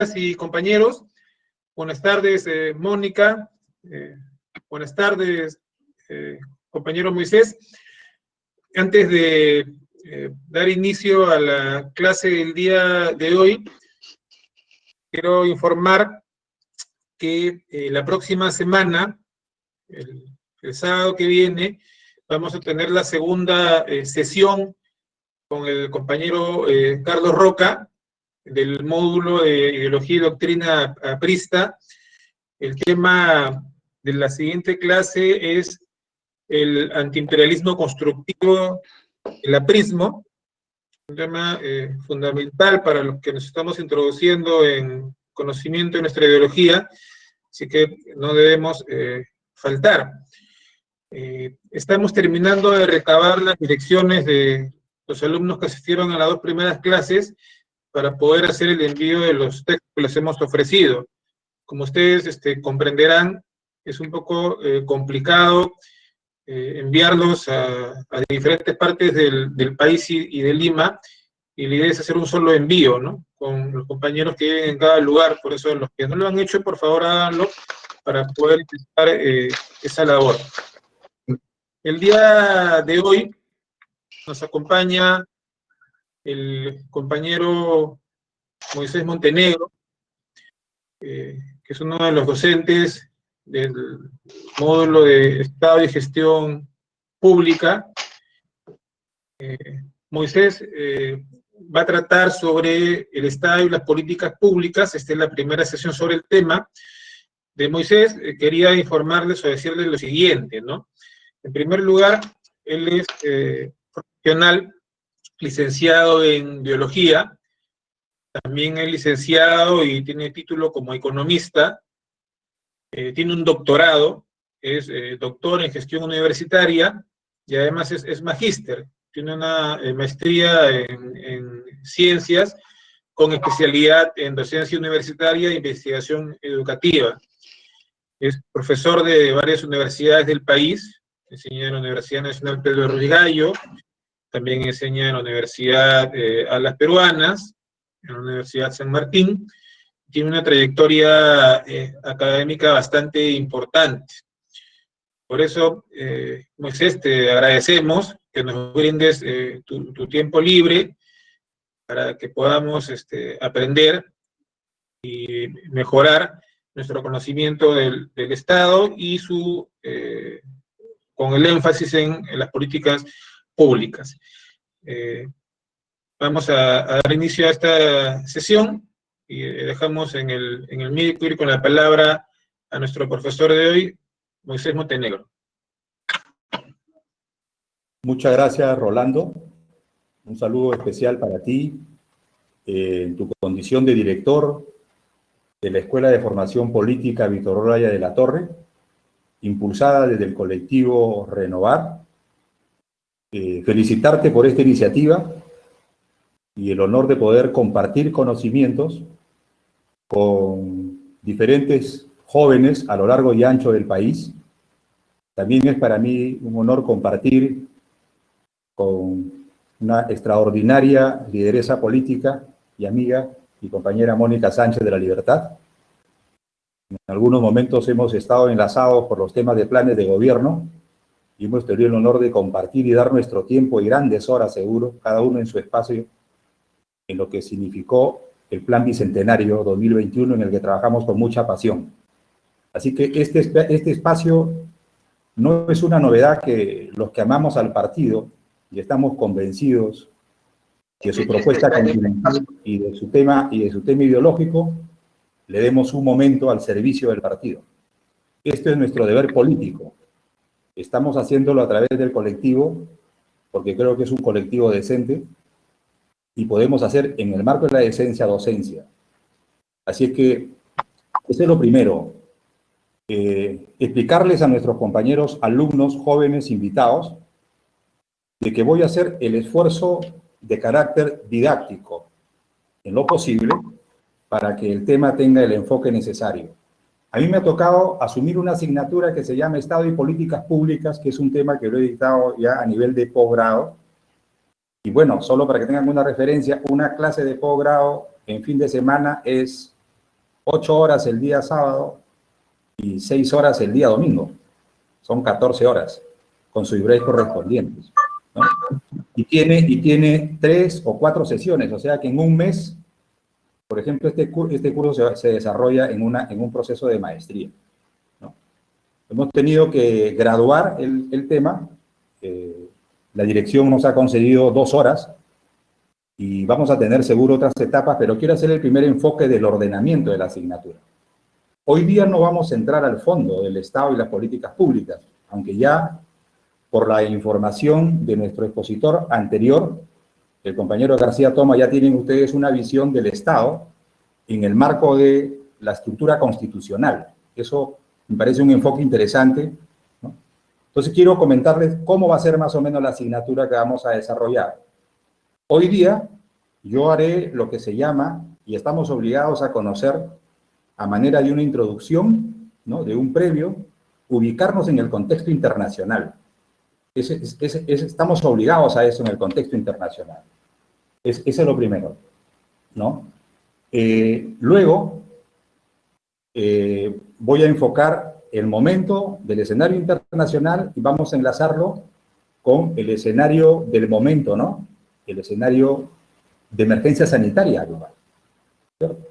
y compañeros, buenas tardes, Mónica, buenas tardes, compañero Moisés. Antes de dar inicio a la clase del día de hoy, quiero informar que la próxima semana, el sábado que viene, vamos a tener la segunda sesión con el compañero Carlos Roca, del módulo de Ideología y Doctrina Aprista. El tema de la siguiente clase es el antiimperialismo constructivo, el aprismo, un tema fundamental para los que nos estamos introduciendo en conocimiento de nuestra ideología, así que no debemos faltar. Estamos terminando de recabar las direcciones de los alumnos que asistieron a las dos primeras clases para poder hacer el envío de los textos que les hemos ofrecido. Como ustedes comprenderán, es un poco complicado enviarlos a diferentes partes del país y de Lima, y la idea es hacer un solo envío, ¿no? Con los compañeros que viven en cada lugar. Por eso los que no lo han hecho, por favor háganlo para poder empezar esa labor. El día de hoy nos acompaña el compañero Moisés Montenegro, que es uno de los docentes del módulo de Estado y Gestión Pública. Moisés va a tratar sobre el Estado y las políticas públicas. Esta es la primera sesión sobre el tema. De Moisés quería informarles o decirles lo siguiente, ¿no? En primer lugar, él es profesional, licenciado en biología, también es licenciado y tiene título como economista, tiene un doctorado, es doctor en gestión universitaria y además es magíster, tiene una maestría en ciencias con especialidad en docencia universitaria e investigación educativa. Es profesor de varias universidades del país, enseña en la Universidad Nacional Pedro Ruiz Gallo, también enseña en la Universidad Alas Peruanas, en la Universidad San Martín. Tiene una trayectoria académica bastante importante. Por eso, Moisés, te agradecemos que nos brindes tu tiempo libre para que podamos aprender y mejorar nuestro conocimiento del Estado y con el énfasis en las políticas públicas. Vamos a dar inicio a esta sesión y dejamos en el micro con la palabra a nuestro profesor de hoy, Moisés Montenegro. Muchas gracias, Rolando. Un saludo especial para ti, en tu condición de director de la Escuela de Formación Política Víctor Olaya de la Torre, impulsada desde el colectivo Renovar. Felicitarte por esta iniciativa y el honor de poder compartir conocimientos con diferentes jóvenes a lo largo y ancho del país. También es para mí un honor compartir con una extraordinaria lideresa política y amiga y compañera Mónica Sánchez de la Libertad. En algunos momentos hemos estado enlazados por los temas de planes de gobierno y hemos tenido el honor de compartir y dar nuestro tiempo y grandes horas, seguro, cada uno en su espacio, en lo que significó el Plan Bicentenario 2021, en el que trabajamos con mucha pasión. Así que este espacio no es una novedad, que los que amamos al partido y estamos convencidos de su propuesta continental y de su tema ideológico, le demos un momento al servicio del partido. Esto es nuestro deber político. Estamos haciéndolo a través del colectivo, porque creo que es un colectivo decente, y podemos hacer en el marco de la decencia docencia. Así es que, eso es lo primero. Explicarles a nuestros compañeros, alumnos, jóvenes, invitados, de que voy a hacer el esfuerzo de carácter didáctico, en lo posible, para que el tema tenga el enfoque necesario. A mí me ha tocado asumir una asignatura que se llama Estado y Políticas Públicas, que es un tema que lo he dictado ya a nivel de posgrado. Y bueno, solo para que tengan una referencia, una clase de posgrado en fin de semana es 8 horas el día sábado y 6 horas el día domingo. Son 14 horas, con sus breaks correspondientes, ¿no? Y tiene 3 o 4 sesiones, o sea que en un mes, por ejemplo, este curso se desarrolla en un proceso de maestría, ¿no? Hemos tenido que graduar el tema. La dirección nos ha concedido 2 horas y vamos a tener seguro otras etapas, pero quiero hacer el primer enfoque del ordenamiento de la asignatura. Hoy día no vamos a entrar al fondo del Estado y las políticas públicas, aunque ya por la información de nuestro expositor anterior, el compañero García Toma, ya tienen ustedes una visión del Estado en el marco de la estructura constitucional. Eso me parece un enfoque interesante, ¿no? Entonces quiero comentarles cómo va a ser más o menos la asignatura que vamos a desarrollar. Hoy día yo haré lo que se llama, y estamos obligados a conocer a manera de una introducción, ¿no?, de un previo, ubicarnos en el contexto internacional. Estamos obligados a eso en el contexto internacional. Ese es lo primero, ¿no? Luego, voy a enfocar el momento del escenario internacional y vamos a enlazarlo con el escenario del momento, ¿no? El escenario de emergencia sanitaria global, ¿cierto?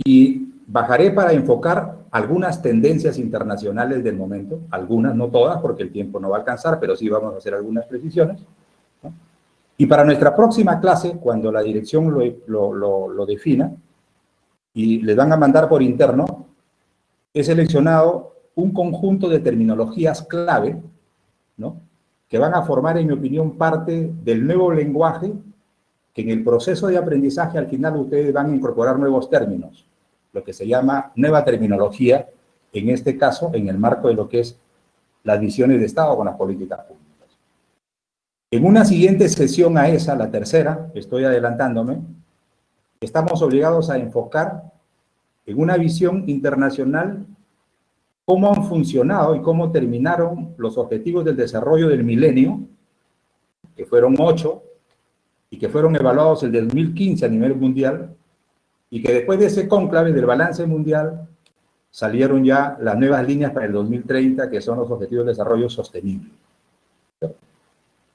Y bajaré para enfocar algunas tendencias internacionales del momento, algunas, no todas, porque el tiempo no va a alcanzar, pero sí vamos a hacer algunas precisiones, ¿no? Y para nuestra próxima clase, cuando la dirección lo defina, y les van a mandar por interno, he seleccionado un conjunto de terminologías clave, ¿no?, que van a formar, en mi opinión, parte del nuevo lenguaje, que en el proceso de aprendizaje al final ustedes van a incorporar nuevos términos, lo que se llama nueva terminología, en este caso, en el marco de lo que es las visiones de Estado con las políticas públicas. En una siguiente sesión a esa, la tercera, estoy adelantándome, estamos obligados a enfocar en una visión internacional cómo han funcionado y cómo terminaron los objetivos del desarrollo del milenio, que fueron 8, y que fueron evaluados el del 2015 a nivel mundial, y que después de ese cónclave del balance mundial salieron ya las nuevas líneas para el 2030, que son los objetivos de desarrollo sostenible,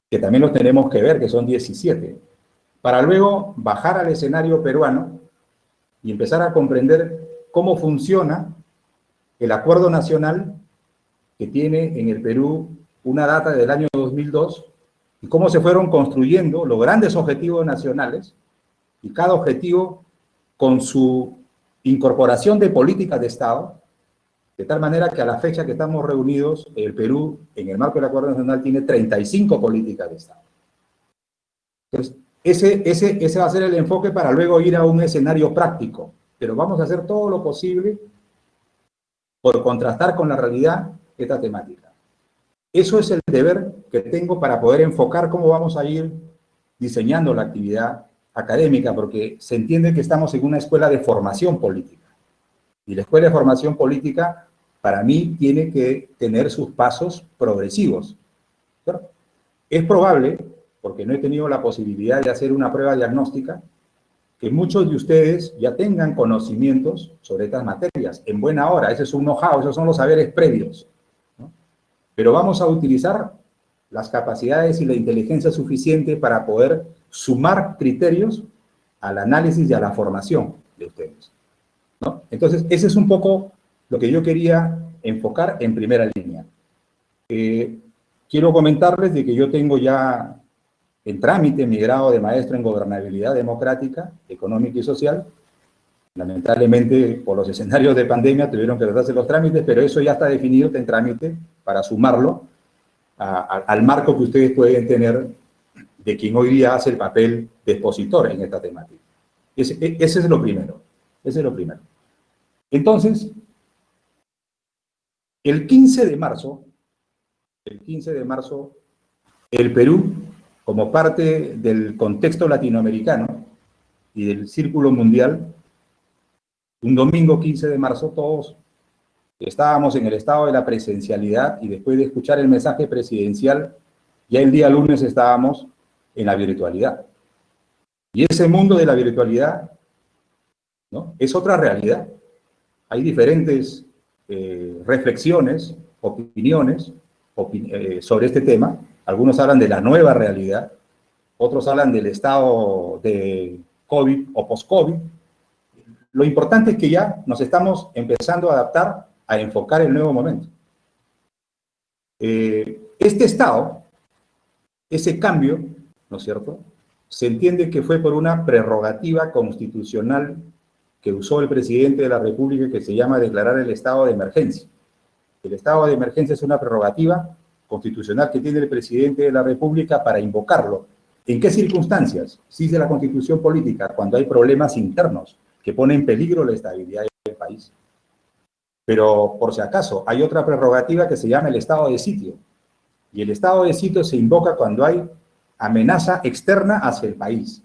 que también los tenemos que ver, que son 17, para luego bajar al escenario peruano y empezar a comprender cómo funciona el acuerdo nacional que tiene en el Perú una data del año 2002 y cómo se fueron construyendo los grandes objetivos nacionales y cada objetivo con su incorporación de políticas de Estado, de tal manera que a la fecha que estamos reunidos, el Perú, en el marco del Acuerdo Nacional, tiene 35 políticas de Estado. Entonces, ese va a ser el enfoque para luego ir a un escenario práctico, pero vamos a hacer todo lo posible por contrastar con la realidad esta temática. Eso es el deber que tengo para poder enfocar cómo vamos a ir diseñando la actividad académica, porque se entiende que estamos en una escuela de formación política. Y la escuela de formación política, para mí, tiene que tener sus pasos progresivos, ¿cierto? Es probable, porque no he tenido la posibilidad de hacer una prueba diagnóstica, que muchos de ustedes ya tengan conocimientos sobre estas materias, en buena hora. Ese es un know-how, esos son los saberes previos, ¿no? Pero vamos a utilizar las capacidades y la inteligencia suficiente para poder sumar criterios al análisis y a la formación de ustedes, ¿no? Entonces, ese es un poco lo que yo quería enfocar en primera línea. Quiero comentarles de que yo tengo ya en trámite mi grado de maestro en gobernabilidad democrática, económica y social. Lamentablemente, por los escenarios de pandemia, tuvieron que hacerse los trámites, pero eso ya está definido, está en trámite, para sumarlo al marco que ustedes pueden tener de quien hoy día hace el papel de expositor en esta temática. Ese es lo primero. Ese es lo primero. Entonces, el 15 de marzo, el Perú, como parte del contexto latinoamericano y del círculo mundial, un domingo 15 de marzo, todos estábamos en el estado de la presencialidad y después de escuchar el mensaje presidencial, ya el día lunes estábamos en la virtualidad. Y ese mundo de la virtualidad ¿no? Es otra realidad. Hay diferentes reflexiones, opiniones sobre este tema. Algunos hablan de la nueva realidad, otros hablan del estado de COVID o post-COVID. Lo importante es que ya nos estamos empezando a adaptar, a enfocar el nuevo momento. Este estado, ese cambio, ¿no es cierto?, se entiende que fue por una prerrogativa constitucional que usó el presidente de la República, que se llama declarar el estado de emergencia. El estado de emergencia es una prerrogativa constitucional que tiene el presidente de la República para invocarlo. ¿En qué circunstancias? Si dice la Constitución política, cuando hay problemas internos que ponen en peligro la estabilidad del país. Pero, por si acaso, hay otra prerrogativa que se llama el estado de sitio. Y el estado de sitio se invoca cuando hay amenaza externa hacia el país.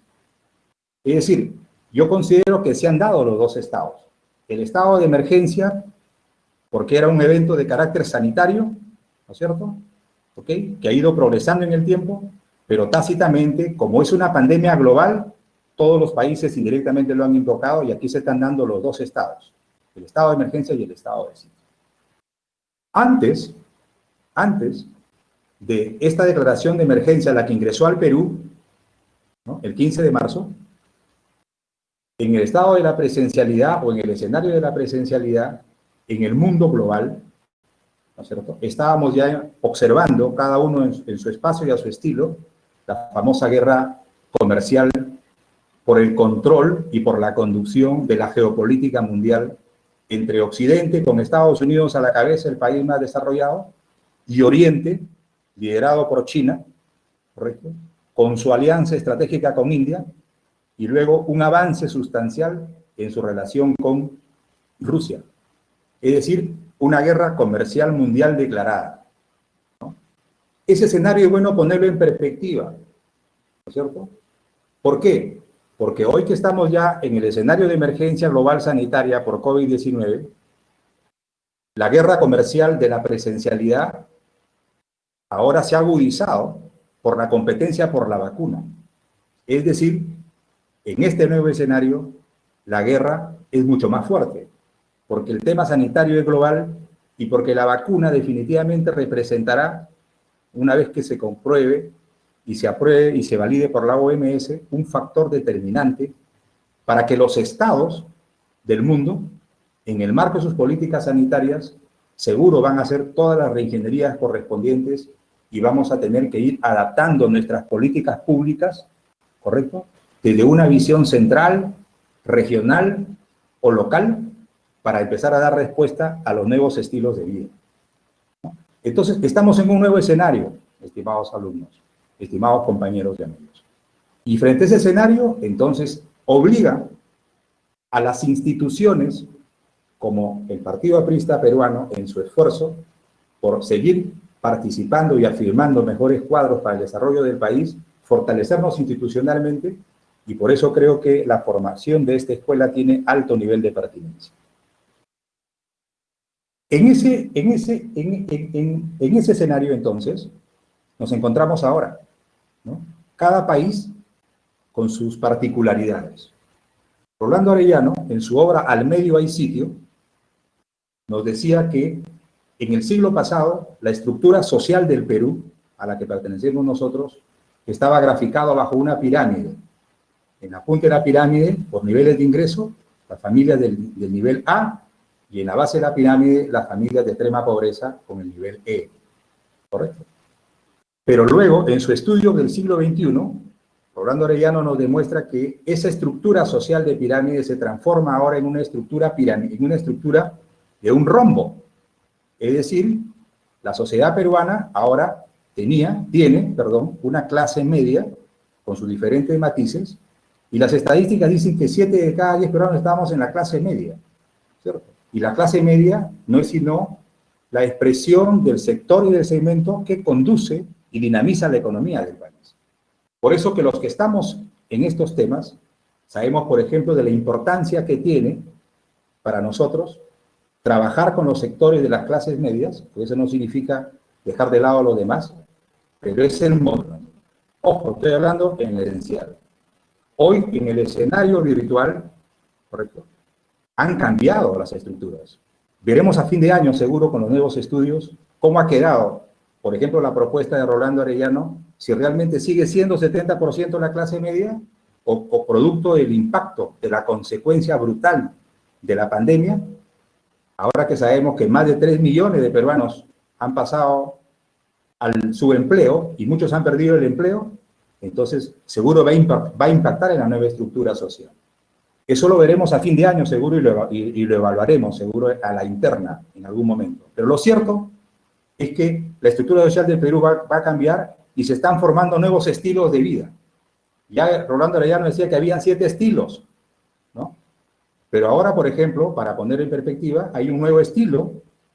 Es decir, yo considero que se han dado los dos estados. El estado de emergencia, porque era un evento de carácter sanitario, ¿no es cierto?, ¿okay?, que ha ido progresando en el tiempo, pero tácitamente, como es una pandemia global, todos los países indirectamente lo han invocado y aquí se están dando los dos estados, el estado de emergencia y el estado de sitio. Antes de esta declaración de emergencia, la que ingresó al Perú, ¿no?, el 15 de marzo, en el estado de la presencialidad o en el escenario de la presencialidad, en el mundo global, ¿no es cierto?, estábamos ya observando, cada uno en su espacio y a su estilo, la famosa guerra comercial por el control y por la conducción de la geopolítica mundial entre Occidente, con Estados Unidos a la cabeza, el país más desarrollado, y Oriente, liderado por China, ¿correcto?, con su alianza estratégica con India, y luego un avance sustancial en su relación con Rusia. Es decir, una guerra comercial mundial declarada, ¿no? Ese escenario es bueno ponerlo en perspectiva, ¿no es cierto? ¿Por qué? Porque hoy que estamos ya en el escenario de emergencia global sanitaria por COVID-19, la guerra comercial de la presencialidad ahora se ha agudizado por la competencia por la vacuna. Es decir, en este nuevo escenario, la guerra es mucho más fuerte, porque el tema sanitario es global y porque la vacuna definitivamente representará, una vez que se compruebe y se apruebe y se valide por la OMS, un factor determinante para que los estados del mundo, en el marco de sus políticas sanitarias, seguro van a hacer todas las reingenierías correspondientes y vamos a tener que ir adaptando nuestras políticas públicas, ¿correcto?, desde una visión central, regional o local, para empezar a dar respuesta a los nuevos estilos de vida, ¿no? Entonces, estamos en un nuevo escenario, estimados alumnos, estimados compañeros y amigos. Y frente a ese escenario, entonces, obliga a las instituciones, como el Partido Aprista Peruano, en su esfuerzo por seguir participando y afirmando mejores cuadros para el desarrollo del país, fortalecernos institucionalmente, y por eso creo que la formación de esta escuela tiene alto nivel de pertinencia. En ese escenario, entonces, nos encontramos ahora, ¿no? Cada país con sus particularidades. Rolando Arellano, en su obra Al medio hay sitio, nos decía que en el siglo pasado, la estructura social del Perú, a la que pertenecemos nosotros, estaba graficado bajo una pirámide. En la punta de la pirámide, por niveles de ingreso, las familias del nivel A, y en la base de la pirámide, las familias de extrema pobreza con el nivel E. ¿Correcto? Pero luego, en su estudio del siglo XXI, Rolando Arellano nos demuestra que esa estructura social de pirámide se transforma ahora en una estructura de un rombo. Es decir, la sociedad peruana ahora tiene, una clase media con sus diferentes matices, y las estadísticas dicen que 7 de cada 10 peruanos estamos en la clase media, ¿cierto? Y la clase media no es sino la expresión del sector y del segmento que conduce y dinamiza la economía del país. Por eso que los que estamos en estos temas sabemos, por ejemplo, de la importancia que tiene para nosotros trabajar con los sectores de las clases medias, porque eso no significa dejar de lado a los demás, pero es el modo. Ojo, estoy hablando en el esencial. Hoy, en el escenario virtual, correcto, Han cambiado las estructuras. Veremos a fin de año, seguro, con los nuevos estudios, cómo ha quedado, por ejemplo, la propuesta de Rolando Arellano, si realmente sigue siendo 70% la clase media o producto del impacto, de la consecuencia brutal de la pandemia. Ahora que sabemos que más de 3 millones de peruanos han pasado al subempleo y muchos han perdido el empleo, entonces seguro va a impactar en la nueva estructura social. Eso lo veremos a fin de año seguro y lo evaluaremos seguro a la interna en algún momento. Pero lo cierto es que la estructura social del Perú va a cambiar y se están formando nuevos estilos de vida. Ya Rolando Arellano decía que habían 7 estilos, ¿no? Pero ahora, por ejemplo, para poner en perspectiva, hay un nuevo estilo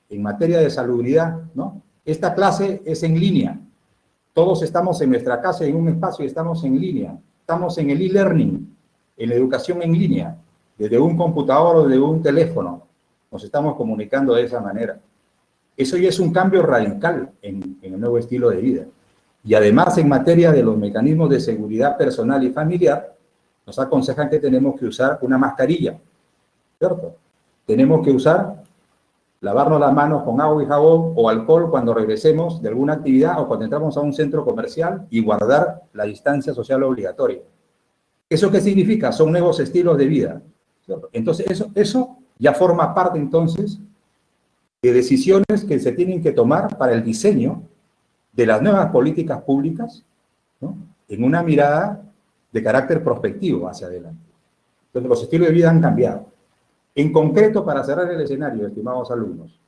en materia de salubridad, ¿no? Esta clase es en línea. Todos estamos en nuestra casa, en un espacio, y estamos en línea. Estamos en el e-learning, en la educación en línea, desde un computador o desde un teléfono. Nos estamos comunicando de esa manera. Eso ya es un cambio radical en el nuevo estilo de vida. Y además, en materia de los mecanismos de seguridad personal y familiar, nos aconsejan que tenemos que usar una mascarilla, ¿cierto? Tenemos que lavarnos las manos con agua y jabón o alcohol cuando regresemos de alguna actividad o cuando entramos a un centro comercial y guardar la distancia social obligatoria. ¿Eso qué significa? Son nuevos estilos de vida, ¿cierto? Entonces, eso ya forma parte, entonces, de decisiones que se tienen que tomar para el diseño de las nuevas políticas públicas, ¿no? En una mirada de carácter prospectivo hacia adelante. Entonces, los estilos de vida han cambiado. En concreto, para cerrar el escenario, estimados alumnos,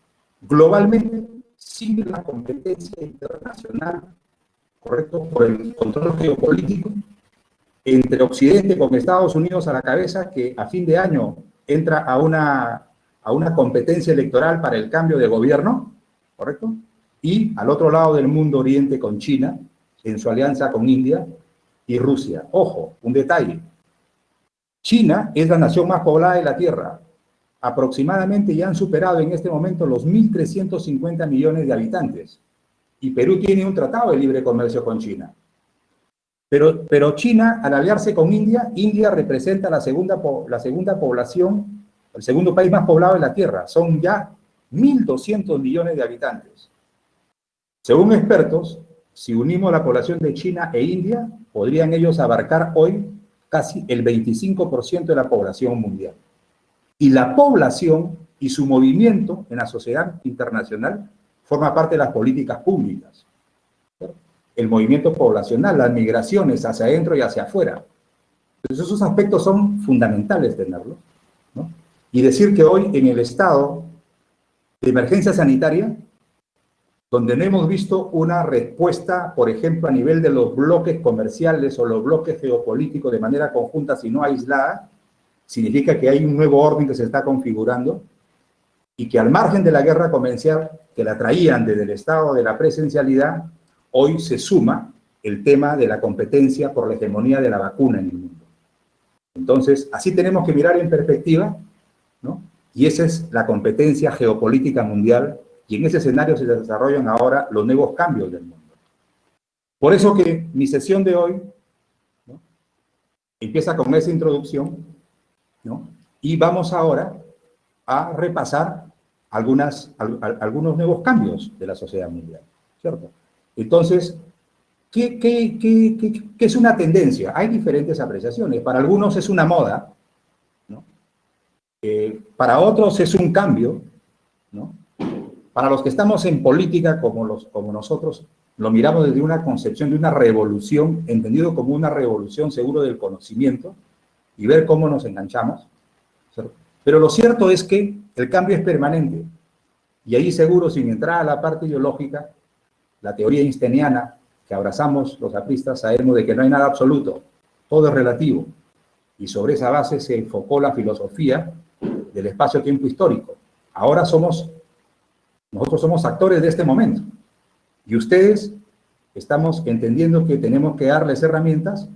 globalmente, sin la competencia internacional, ¿correcto?, por el control geopolítico, entre Occidente con Estados Unidos a la cabeza, que a fin de año entra a una competencia electoral para el cambio de gobierno, ¿correcto? Y al otro lado del mundo, Oriente, con China, en su alianza con India y Rusia. Ojo, un detalle. China es la nación más poblada de la Tierra. Aproximadamente ya han superado en este momento los 1.350 millones de habitantes. Y Perú tiene un tratado de libre comercio con China. Pero China, al aliarse con India, India representa la segunda población, el segundo país más poblado de la Tierra. Son ya 1.200 millones de habitantes. Según expertos, si unimos la población de China e India, podrían ellos abarcar hoy casi el 25% de la población mundial. Y la población y su movimiento en la sociedad internacional forma parte de las políticas públicas. El movimiento poblacional, las migraciones hacia adentro y hacia afuera. Entonces, esos aspectos son fundamentales tenerlos, ¿no? Y decir que hoy en el estado de emergencia sanitaria, donde no hemos visto una respuesta, por ejemplo, a nivel de los bloques comerciales o los bloques geopolíticos de manera conjunta, sino aislada, significa que hay un nuevo orden que se está configurando y que al margen de la guerra comercial que la traían desde el estado de la presencialidad, hoy se suma el tema de la competencia por la hegemonía de la vacuna en el mundo. Entonces, así tenemos que mirar en perspectiva, ¿no? Y esa es la competencia geopolítica mundial, y en ese escenario se desarrollan ahora los nuevos cambios del mundo. Por eso que mi sesión de hoy, ¿no?, empieza con esa introducción, ¿no? Y vamos ahora a repasar algunos nuevos cambios de la sociedad mundial, ¿cierto? Entonces, ¿qué es una tendencia? Hay diferentes apreciaciones. Para algunos es una moda, ¿no? Para otros es un cambio, ¿no? Para los que estamos en política, como nosotros, lo miramos desde una concepción de una revolución, entendido como una revolución seguro del conocimiento, y ver cómo nos enganchamos, ¿cierto? Pero lo cierto es que el cambio es permanente, y ahí seguro, sin entrar a la parte ideológica, la teoría einsteiniana que abrazamos los apristas, sabemos de que no hay nada absoluto, todo es relativo, y sobre esa base se enfocó la filosofía del espacio-tiempo histórico. Ahora nosotros somos actores de este momento, y ustedes estamos entendiendo que tenemos que darles herramientas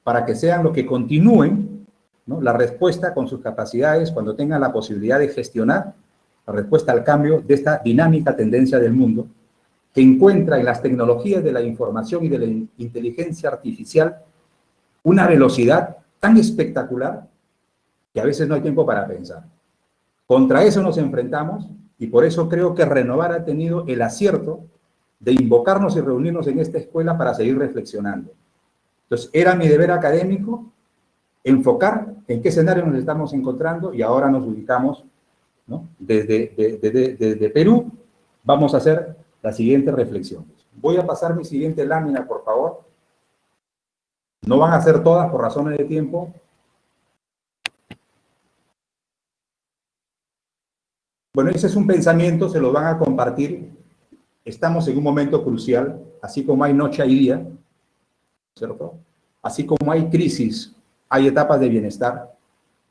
para que sean lo que continúen, ¿no?, la respuesta con sus capacidades cuando tengan la posibilidad de gestionar la respuesta al cambio de esta dinámica tendencia del mundo que encuentra en las tecnologías de la información y de la inteligencia artificial una velocidad tan espectacular que a veces no hay tiempo para pensar. Contra eso nos enfrentamos y por eso creo que Renovar ha tenido el acierto de invocarnos y reunirnos en esta escuela para seguir reflexionando. Entonces, era mi deber académico enfocar en qué escenario nos estamos encontrando y ahora nos ubicamos, ¿no? Desde Perú vamos a hacer las siguientes reflexiones. Voy a pasar mi siguiente lámina, por favor. No van a ser todas por razones de tiempo. Bueno, ese es un pensamiento, se lo van a compartir. Estamos en un momento crucial, así como hay noche, hay día, ¿cierto? Así como hay crisis, hay etapas de bienestar,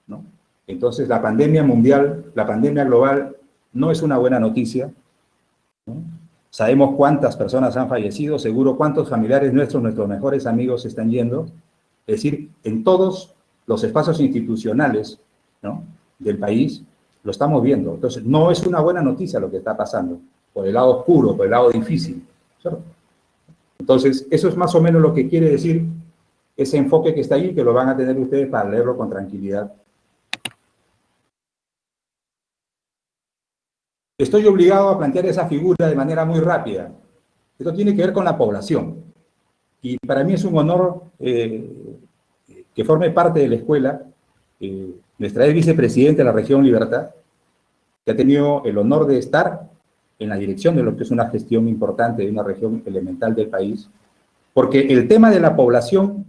¿no? Entonces, la pandemia mundial, la pandemia global, no es una buena noticia, ¿no? Sabemos cuántas personas han fallecido, seguro cuántos familiares nuestros mejores amigos están yendo. Es decir, en todos los espacios institucionales, ¿no?, del país, lo estamos viendo. Entonces, no es una buena noticia lo que está pasando, por el lado oscuro, por el lado difícil, ¿cierto? Entonces, eso es más o menos lo que quiere decir ese enfoque que está ahí, que lo van a tener ustedes para leerlo con tranquilidad. Estoy obligado a plantear esa figura de manera muy rápida. Esto tiene que ver con la población. Y para mí es un honor que forme parte de la escuela nuestra vicepresidenta de la región Libertad, que ha tenido el honor de estar en la dirección de lo que es una gestión importante de una región elemental del país, porque el tema de la población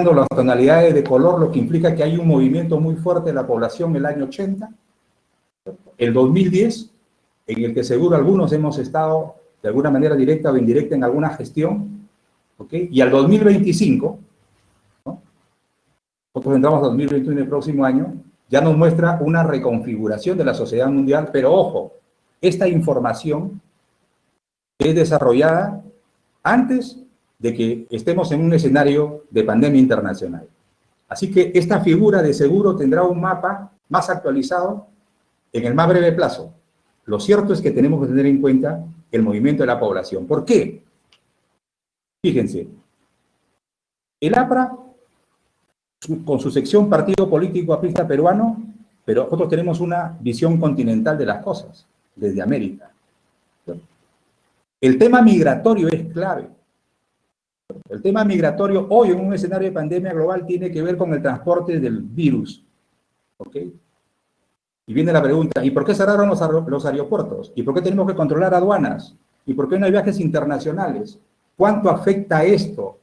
las tonalidades de color, lo que implica que hay un movimiento muy fuerte de la población en el año 80, el 2010, en el que seguro algunos hemos estado de alguna manera directa o indirecta en alguna gestión, ¿ok? Y al 2025, ¿no?, nosotros entramos al 2021 el próximo año, ya nos muestra una reconfiguración de la sociedad mundial, pero ojo, esta información es desarrollada antes de que estemos en un escenario de pandemia internacional. Así que esta figura de seguro tendrá un mapa más actualizado en el más breve plazo. Lo cierto es que tenemos que tener en cuenta el movimiento de la población. ¿Por qué? Fíjense, el APRA, con su sección Partido Político Aprista Peruano, pero nosotros tenemos una visión continental de las cosas, desde América. El tema migratorio es clave. El tema migratorio hoy en un escenario de pandemia global tiene que ver con el transporte del virus, ¿ok? Y viene la pregunta, ¿y por qué cerraron los aeropuertos? ¿Y por qué tenemos que controlar aduanas? ¿Y por qué no hay viajes internacionales? ¿Cuánto afecta esto,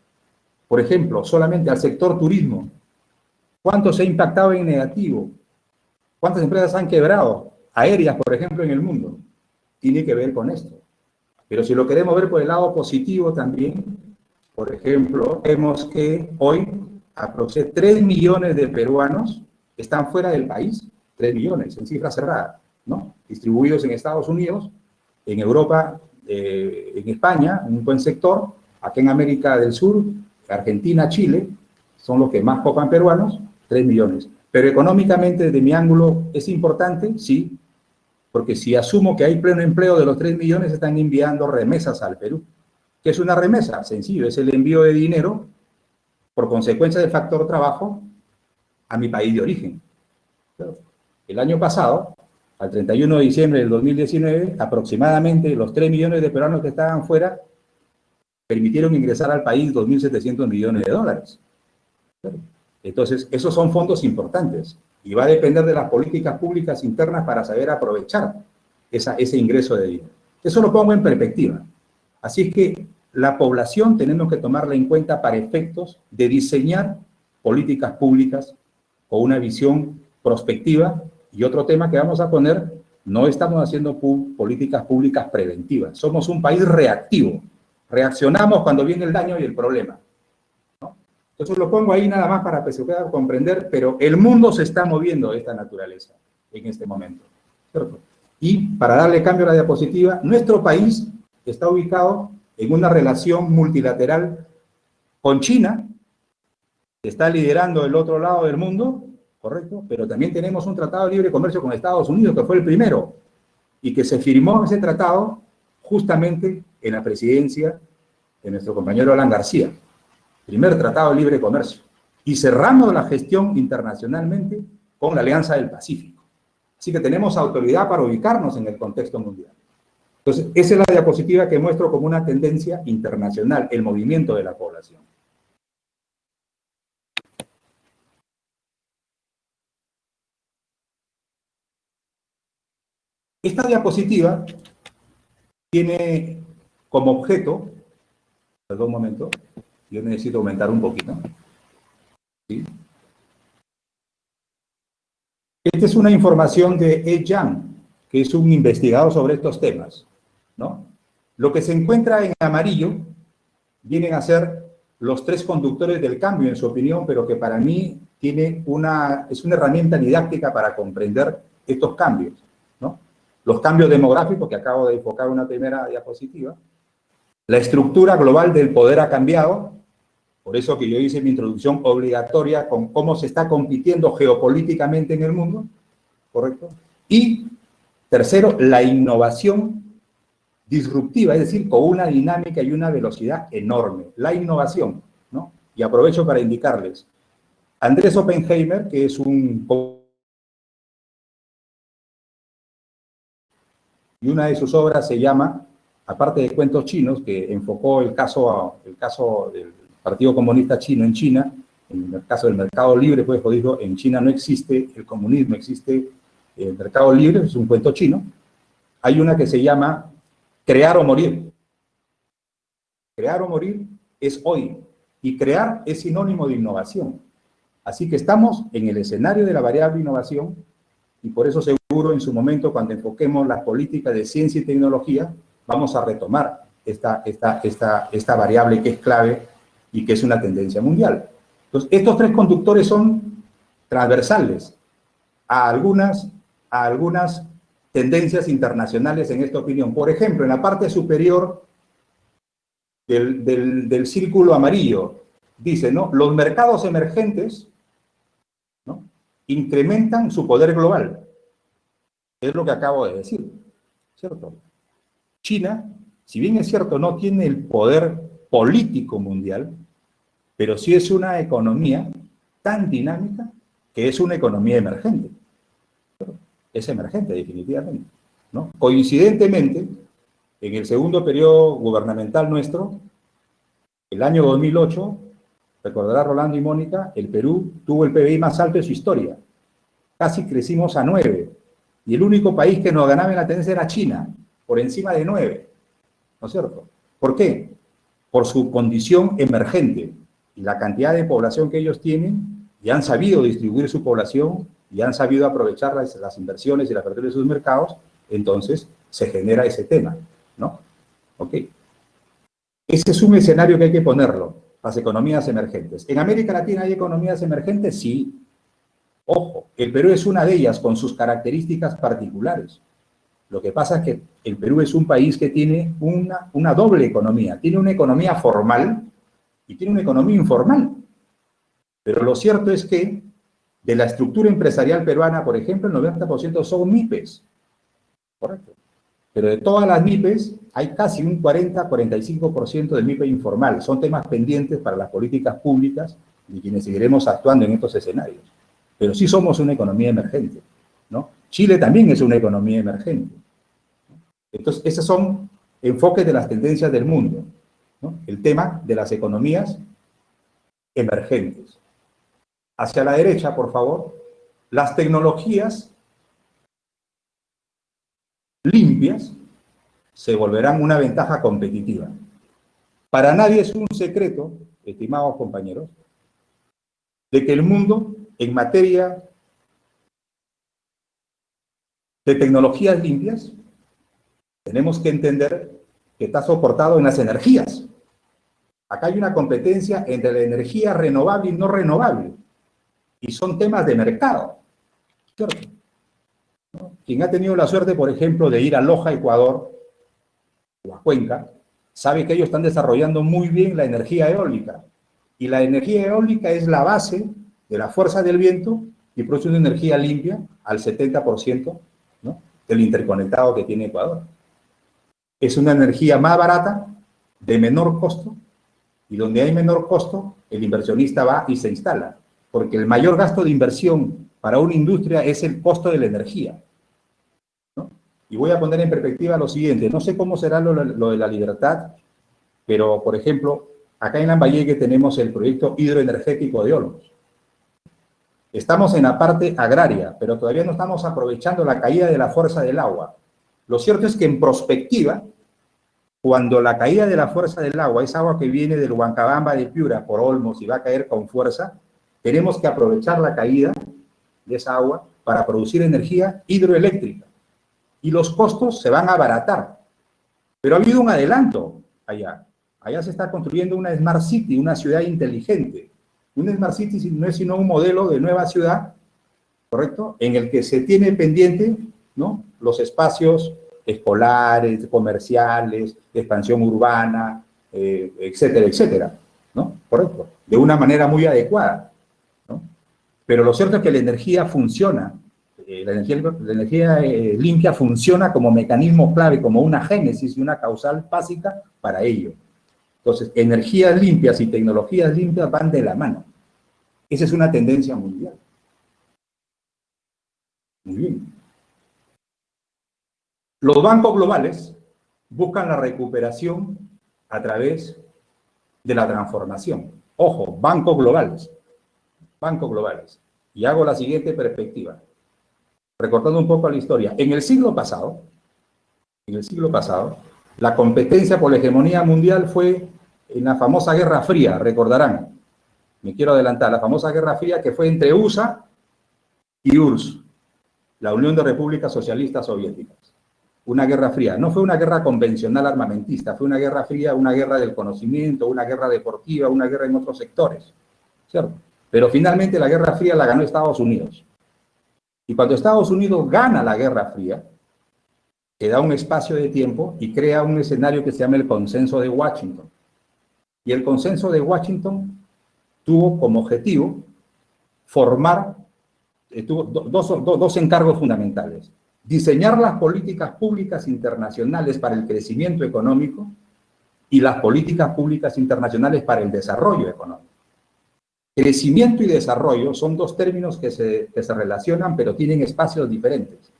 por ejemplo, solamente al sector turismo? ¿Cuánto se ha impactado en negativo? ¿Cuántas empresas han quebrado? Aéreas, por ejemplo, en el mundo. Tiene que ver con esto. Pero si lo queremos ver por el lado positivo también, por ejemplo, vemos que hoy aproximadamente 3 millones de peruanos están fuera del país, 3 millones en cifra cerrada, ¿no? Distribuidos en Estados Unidos, en Europa, en España, un buen sector, aquí en América del Sur, Argentina, Chile, son los que más copan peruanos, 3 millones. Pero económicamente, desde mi ángulo, ¿es importante? Sí, porque si asumo que hay pleno empleo de los 3 millones, están enviando remesas al Perú. ¿Qué es una remesa? Sencillo, es el envío de dinero por consecuencia del factor trabajo a mi país de origen. El año pasado, al 31 de diciembre del 2019, aproximadamente los 3 millones de peruanos que estaban fuera permitieron ingresar al país 2.700 millones de dólares. Entonces, esos son fondos importantes y va a depender de las políticas públicas internas para saber aprovechar ese ingreso de dinero. Eso lo pongo en perspectiva. Así es que la población tenemos que tomarla en cuenta para efectos de diseñar políticas públicas con una visión prospectiva. Y otro tema que vamos a poner, no estamos haciendo políticas públicas preventivas. Somos un país reactivo. Reaccionamos cuando viene el daño y el problema, ¿no? Entonces lo pongo ahí nada más para que se pueda comprender, pero el mundo se está moviendo de esta naturaleza en este momento, ¿cierto? Y para darle cambio a la diapositiva, nuestro país está ubicado en una relación multilateral con China, que está liderando el otro lado del mundo, ¿correcto? Pero también tenemos un tratado de libre comercio con Estados Unidos, que fue el primero, y que se firmó ese tratado justamente en la presidencia de nuestro compañero Alan García. Primer tratado de libre comercio. Y cerramos la gestión internacionalmente con la Alianza del Pacífico. Así que tenemos autoridad para ubicarnos en el contexto mundial. Entonces, esa es la diapositiva que muestro como una tendencia internacional, el movimiento de la población. Esta diapositiva tiene como objeto, perdón un momento, yo necesito aumentar un poquito, ¿sí? Esta es una información de Ed Yang, que es un investigador sobre estos temas, ¿no? Lo que se encuentra en amarillo vienen a ser los tres conductores del cambio, en su opinión, pero que para mí es una herramienta didáctica para comprender estos cambios, ¿no? Los cambios demográficos, que acabo de enfocar en una primera diapositiva, la estructura global del poder ha cambiado, por eso que yo hice mi introducción obligatoria con cómo se está compitiendo geopolíticamente en el mundo, ¿correcto? Y tercero, la innovación disruptiva, es decir, con una dinámica y una velocidad enorme. La innovación, ¿no? Y aprovecho para indicarles, Andrés Oppenheimer, que es y una de sus obras se llama, aparte de Cuentos Chinos, que enfocó el caso del Partido Comunista Chino en China, en el caso del mercado libre, pues dijo, en China no existe el comunismo, existe el mercado libre, es un cuento chino. Hay una que se llama Crear o Morir. Crear o morir es hoy, y crear es sinónimo de innovación. Así que estamos en el escenario de la variable innovación, y por eso seguro en su momento, cuando enfoquemos las políticas de ciencia y tecnología, vamos a retomar esta variable que es clave y que es una tendencia mundial. Entonces, estos tres conductores son transversales a algunas tendencias internacionales en esta opinión. Por ejemplo, en la parte superior del círculo amarillo, dice, ¿no? Los mercados emergentes, ¿no?, incrementan su poder global. Es lo que acabo de decir, ¿cierto? China, si bien es cierto, no tiene el poder político mundial, pero sí es una economía tan dinámica que es una economía emergente. Es emergente, definitivamente, ¿no? Coincidentemente, en el segundo periodo gubernamental nuestro, el año 2008, recordará Rolando y Mónica, el Perú tuvo el PBI más alto de su historia. Casi crecimos a 9. Y el único país que nos ganaba en la tendencia era China, por encima de 9. ¿No es cierto? ¿Por qué? Por su condición emergente y la cantidad de población que ellos tienen, y han sabido distribuir su población, y han sabido aprovechar las inversiones y la apertura de sus mercados, entonces se genera ese tema, ¿no? ¿Ok? Ese es un escenario que hay que ponerlo, las economías emergentes. ¿En América Latina hay economías emergentes? Sí. Ojo, el Perú es una de ellas con sus características particulares. Lo que pasa es que el Perú es un país que tiene una doble economía. Tiene una economía formal y tiene una economía informal. Pero lo cierto es que de la estructura empresarial peruana, por ejemplo, el 90% son MIPES. Correcto. Pero de todas las MIPES, hay casi un 40-45% del MIPE informal. Son temas pendientes para las políticas públicas y quienes seguiremos actuando en estos escenarios. Pero sí somos una economía emergente, ¿no? Chile también es una economía emergente. Entonces, esos son enfoques de las tendencias del mundo, ¿no? El tema de las economías emergentes. Hacia la derecha, por favor, las tecnologías limpias se volverán una ventaja competitiva. Para nadie es un secreto, estimados compañeros, de que el mundo en materia de tecnologías limpias tenemos que entender que está soportado en las energías. Acá hay una competencia entre la energía renovable y no renovable. Y son temas de mercado, ¿cierto? ¿No? Quien ha tenido la suerte, por ejemplo, de ir a Loja, Ecuador, o a Cuenca, sabe que ellos están desarrollando muy bien la energía eólica. Y la energía eólica es la base de la fuerza del viento y produce una energía limpia al 70%, ¿no?, del interconectado que tiene Ecuador. Es una energía más barata, de menor costo, y donde hay menor costo, el inversionista va y se instala. Porque el mayor gasto de inversión para una industria es el costo de la energía, ¿no? Y voy a poner en perspectiva lo siguiente. No sé cómo será lo de La Libertad, pero, por ejemplo, acá en Lambayeque tenemos el proyecto hidroenergético de Olmos. Estamos en la parte agraria, pero todavía no estamos aprovechando la caída de la fuerza del agua. Lo cierto es que en prospectiva, cuando la caída de la fuerza del agua es agua que viene del Huancabamba de Piura por Olmos y va a caer con fuerza, tenemos que aprovechar la caída de esa agua para producir energía hidroeléctrica. Y los costos se van a abaratar. Pero ha habido un adelanto allá. Allá se está construyendo una Smart City, una ciudad inteligente. Una Smart City no es sino un modelo de nueva ciudad, ¿correcto?, en el que se tiene pendiente, ¿no?, los espacios escolares, comerciales, de expansión urbana, etcétera, etcétera, ¿no? Correcto. De una manera muy adecuada, ¿no? Pero lo cierto es que la energía funciona, la energía limpia funciona como mecanismo clave, como una génesis y una causal básica para ello. Entonces, energías limpias y tecnologías limpias van de la mano. Esa es una tendencia mundial. Muy bien. Los bancos globales buscan la recuperación a través de la transformación. Ojo, bancos globales. Bancos globales. Y hago la siguiente perspectiva. Recortando un poco la historia. En el siglo pasado, la competencia por la hegemonía mundial fue en la famosa Guerra Fría, recordarán. Me quiero adelantar, la famosa Guerra Fría que fue entre USA y URSS, la Unión de Repúblicas Socialistas Soviéticas. Una guerra fría. No fue una guerra convencional armamentista, fue una guerra fría, una guerra del conocimiento, una guerra deportiva, una guerra en otros sectores, ¿cierto? Pero finalmente la Guerra Fría la ganó Estados Unidos. Y cuando Estados Unidos gana la Guerra Fría, se da un espacio de tiempo y crea un escenario que se llama el Consenso de Washington. Y el Consenso de Washington tuvo como objetivo formar, tuvo dos encargos fundamentales: diseñar las políticas públicas internacionales para el crecimiento económico y las políticas públicas internacionales para el desarrollo económico. Crecimiento y desarrollo son dos términos que se relacionan, pero tienen espacios diferentes.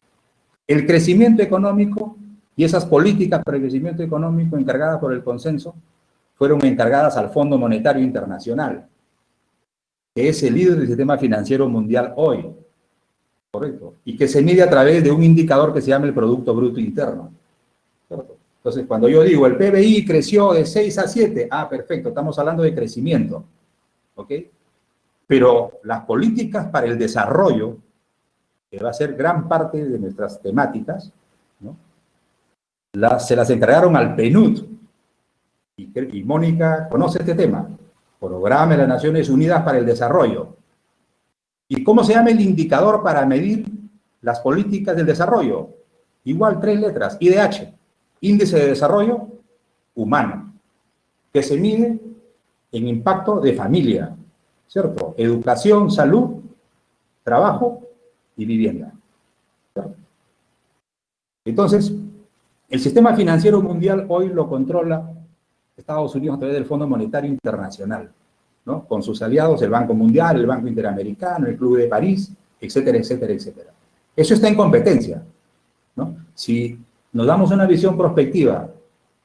El crecimiento económico y esas políticas para el crecimiento económico encargadas por el consenso fueron encargadas al Fondo Monetario Internacional, que es el líder del sistema financiero mundial hoy. Correcto. Y que se mide a través de un indicador que se llama el Producto Bruto Interno. ¿Cierto? Entonces, cuando yo digo el PBI creció de 6 a 7, perfecto, estamos hablando de crecimiento. ¿Ok? Pero las políticas para el desarrollo, que va a ser gran parte de nuestras temáticas, ¿no?, se las encargaron al PNUD. Y Mónica conoce este tema. Programa de las Naciones Unidas para el Desarrollo. ¿Y cómo se llama el indicador para medir las políticas del desarrollo? Igual, 3 letras, IDH, Índice de Desarrollo Humano, que se mide en impacto de familia, ¿cierto? Educación, salud, trabajo y vivienda, ¿cierto? Entonces, el sistema financiero mundial hoy lo controla Estados Unidos a través del Fondo Monetario Internacional, ¿no?, con sus aliados, el Banco Mundial, el Banco Interamericano, el Club de París, etcétera, etcétera, etcétera. Eso está en competencia, ¿no? Si nos damos una visión prospectiva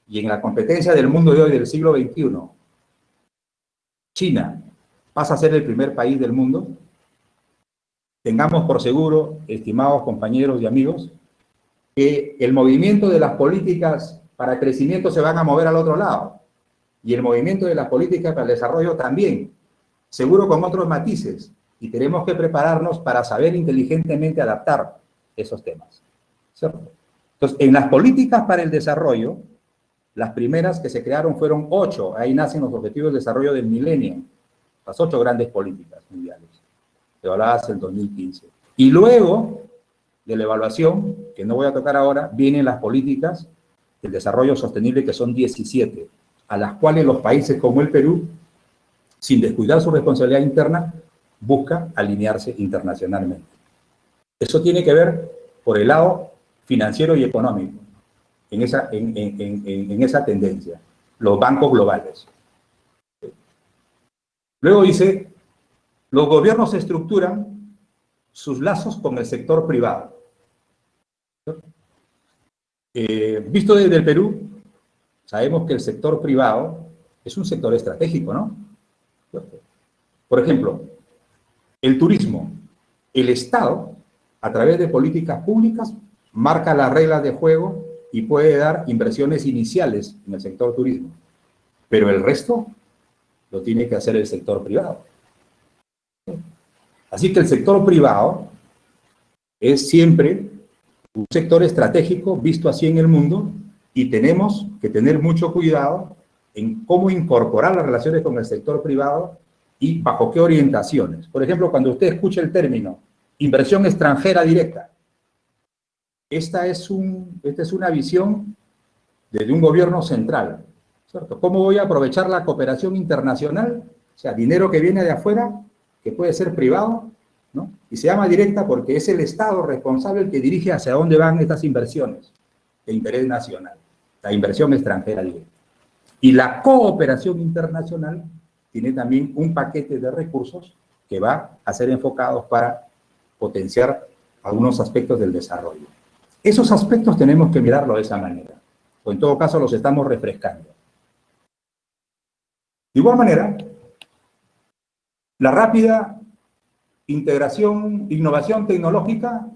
y en la competencia del mundo de hoy, del siglo XXI, China pasa a ser el primer país del mundo, tengamos por seguro, estimados compañeros y amigos, que el movimiento de las políticas para crecimiento se van a mover al otro lado. Y el movimiento de las políticas para el desarrollo también, seguro con otros matices, y tenemos que prepararnos para saber inteligentemente adaptar esos temas, ¿cierto? Entonces, en las políticas para el desarrollo, Las primeras que se crearon fueron 8, ahí nacen los Objetivos de Desarrollo del Milenio, las 8 grandes políticas mundiales, evaluadas en 2015. Y luego de la evaluación, que no voy a tocar ahora, vienen las políticas del desarrollo sostenible, que son 17, a las cuales los países como el Perú, sin descuidar su responsabilidad interna, busca alinearse internacionalmente. Eso tiene que ver por el lado financiero y económico, en esa tendencia, los bancos globales. Luego dice, los gobiernos estructuran sus lazos con el sector privado. Visto desde el Perú, sabemos que el sector privado es un sector estratégico, ¿no? Por ejemplo, el turismo. El Estado, a través de políticas públicas, marca las reglas de juego y puede dar inversiones iniciales en el sector turismo. Pero el resto lo tiene que hacer el sector privado. Así que el sector privado es siempre un sector estratégico visto así en el mundo, y tenemos que tener mucho cuidado en cómo incorporar las relaciones con el sector privado y bajo qué orientaciones. Por ejemplo, cuando usted escucha el término inversión extranjera directa, esta es una visión desde un gobierno central, ¿cierto? ¿Cómo voy a aprovechar la cooperación internacional? O sea, dinero que viene de afuera, que puede ser privado, ¿no? Y se llama directa porque es el Estado responsable el que dirige hacia dónde van estas inversiones de interés nacional, la inversión extranjera directa. Y la cooperación internacional tiene también un paquete de recursos que va a ser enfocados para potenciar algunos aspectos del desarrollo. Esos aspectos tenemos que mirarlo de esa manera, o en todo caso los estamos refrescando. De igual manera, la rápida integración, innovación tecnológica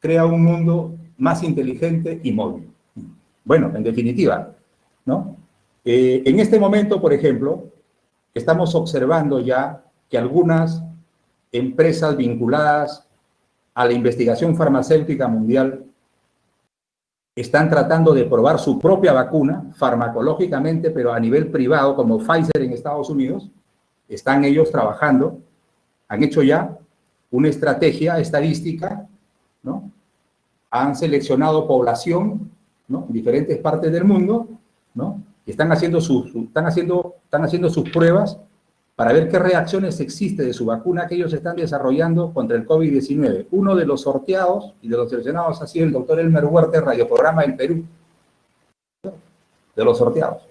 crea un mundo más inteligente y móvil. Bueno, en definitiva, ¿no? En este momento, por ejemplo, estamos observando ya que algunas empresas vinculadas a la investigación farmacéutica mundial están tratando de probar su propia vacuna farmacológicamente, pero a nivel privado, como Pfizer en Estados Unidos. Están ellos trabajando, han hecho ya una estrategia estadística, ¿no? Han seleccionado población, ¿no?, en diferentes partes del mundo, ¿no? Y están haciendo sus pruebas para ver qué reacciones existe de su vacuna que ellos están desarrollando contra el COVID-19. Uno de los sorteados y de los seleccionados ha sido el doctor Elmer Huerta, radioprograma del Perú, de los sorteados.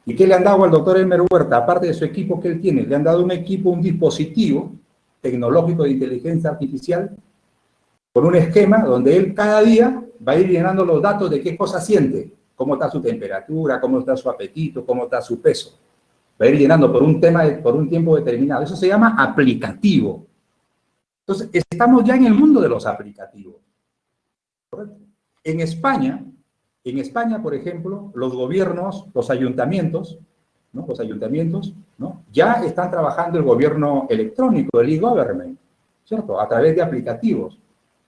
¿Y qué le han dado al doctor Elmer Huerta? Aparte de su equipo que él tiene, le han dado un equipo, un dispositivo tecnológico de inteligencia artificial con un esquema donde él cada día va a ir llenando los datos de qué cosa siente, cómo está su temperatura, cómo está su apetito, cómo está su peso. Va a ir llenando por un tiempo determinado. Eso se llama aplicativo. Entonces, estamos ya en el mundo de los aplicativos. ¿Correcto? En España, por ejemplo, los gobiernos, los ayuntamientos, ¿no? ¿no?, ya están trabajando el gobierno electrónico, el e-government, ¿cierto?, a través de aplicativos,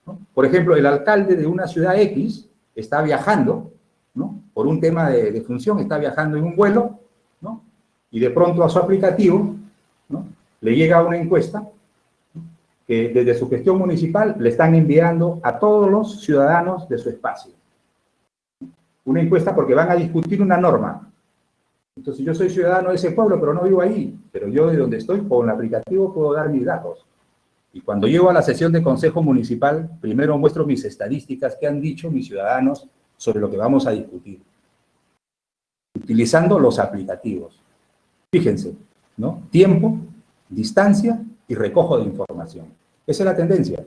¿no? Por ejemplo, el alcalde de una ciudad X está viajando, ¿no?, por un tema de función, está viajando en un vuelo, ¿no?, y de pronto a su aplicativo, ¿no?, le llega una encuesta, ¿no?, que desde su gestión municipal le están enviando a todos los ciudadanos de su espacio. Una encuesta porque van a discutir una norma. Entonces, yo soy ciudadano de ese pueblo, pero no vivo ahí. Pero yo de donde estoy, con el aplicativo, puedo dar mis datos. Y cuando llego a la sesión de consejo municipal, primero muestro mis estadísticas, qué han dicho mis ciudadanos sobre lo que vamos a discutir. Utilizando los aplicativos. Fíjense, ¿no? Tiempo, distancia y recojo de información. Esa es la tendencia,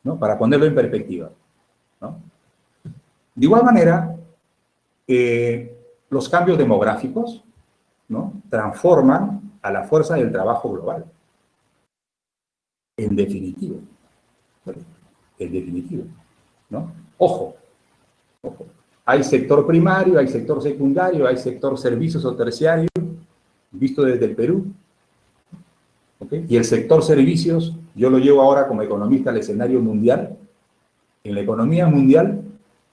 ¿no?, para ponerlo en perspectiva, ¿no? De igual manera, los cambios demográficos, ¿no?, transforman a la fuerza del trabajo global. En definitiva. En definitiva, ¿no? Ojo. Hay sector primario, hay sector secundario, hay sector servicios o terciario, visto desde el Perú. ¿Okay? Y el sector servicios, yo lo llevo ahora como economista al escenario mundial. En la economía mundial,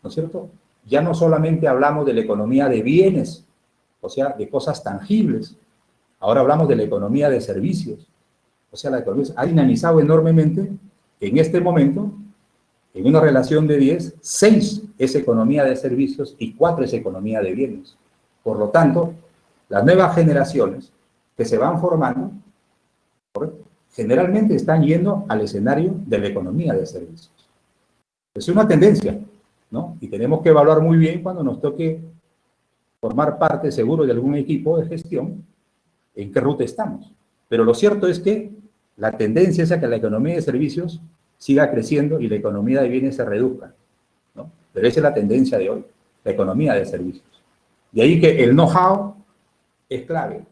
¿no es cierto?, ya no solamente hablamos de la economía de bienes, o sea, de cosas tangibles, ahora hablamos de la economía de servicios. O sea, la economía ha dinamizado enormemente. En este momento, en una relación de 10, 6 es economía de servicios y 4 es economía de bienes. Por lo tanto, las nuevas generaciones que se van formando, ¿correcto?, generalmente están yendo al escenario de la economía de servicios. Es una tendencia, ¿no? Y tenemos que evaluar muy bien cuando nos toque formar parte seguro de algún equipo de gestión, en qué ruta estamos. Pero lo cierto es que la tendencia es a que la economía de servicios siga creciendo y la economía de bienes se reduzca, ¿no? Pero esa es la tendencia de hoy, la economía de servicios. De ahí que el know-how es clave,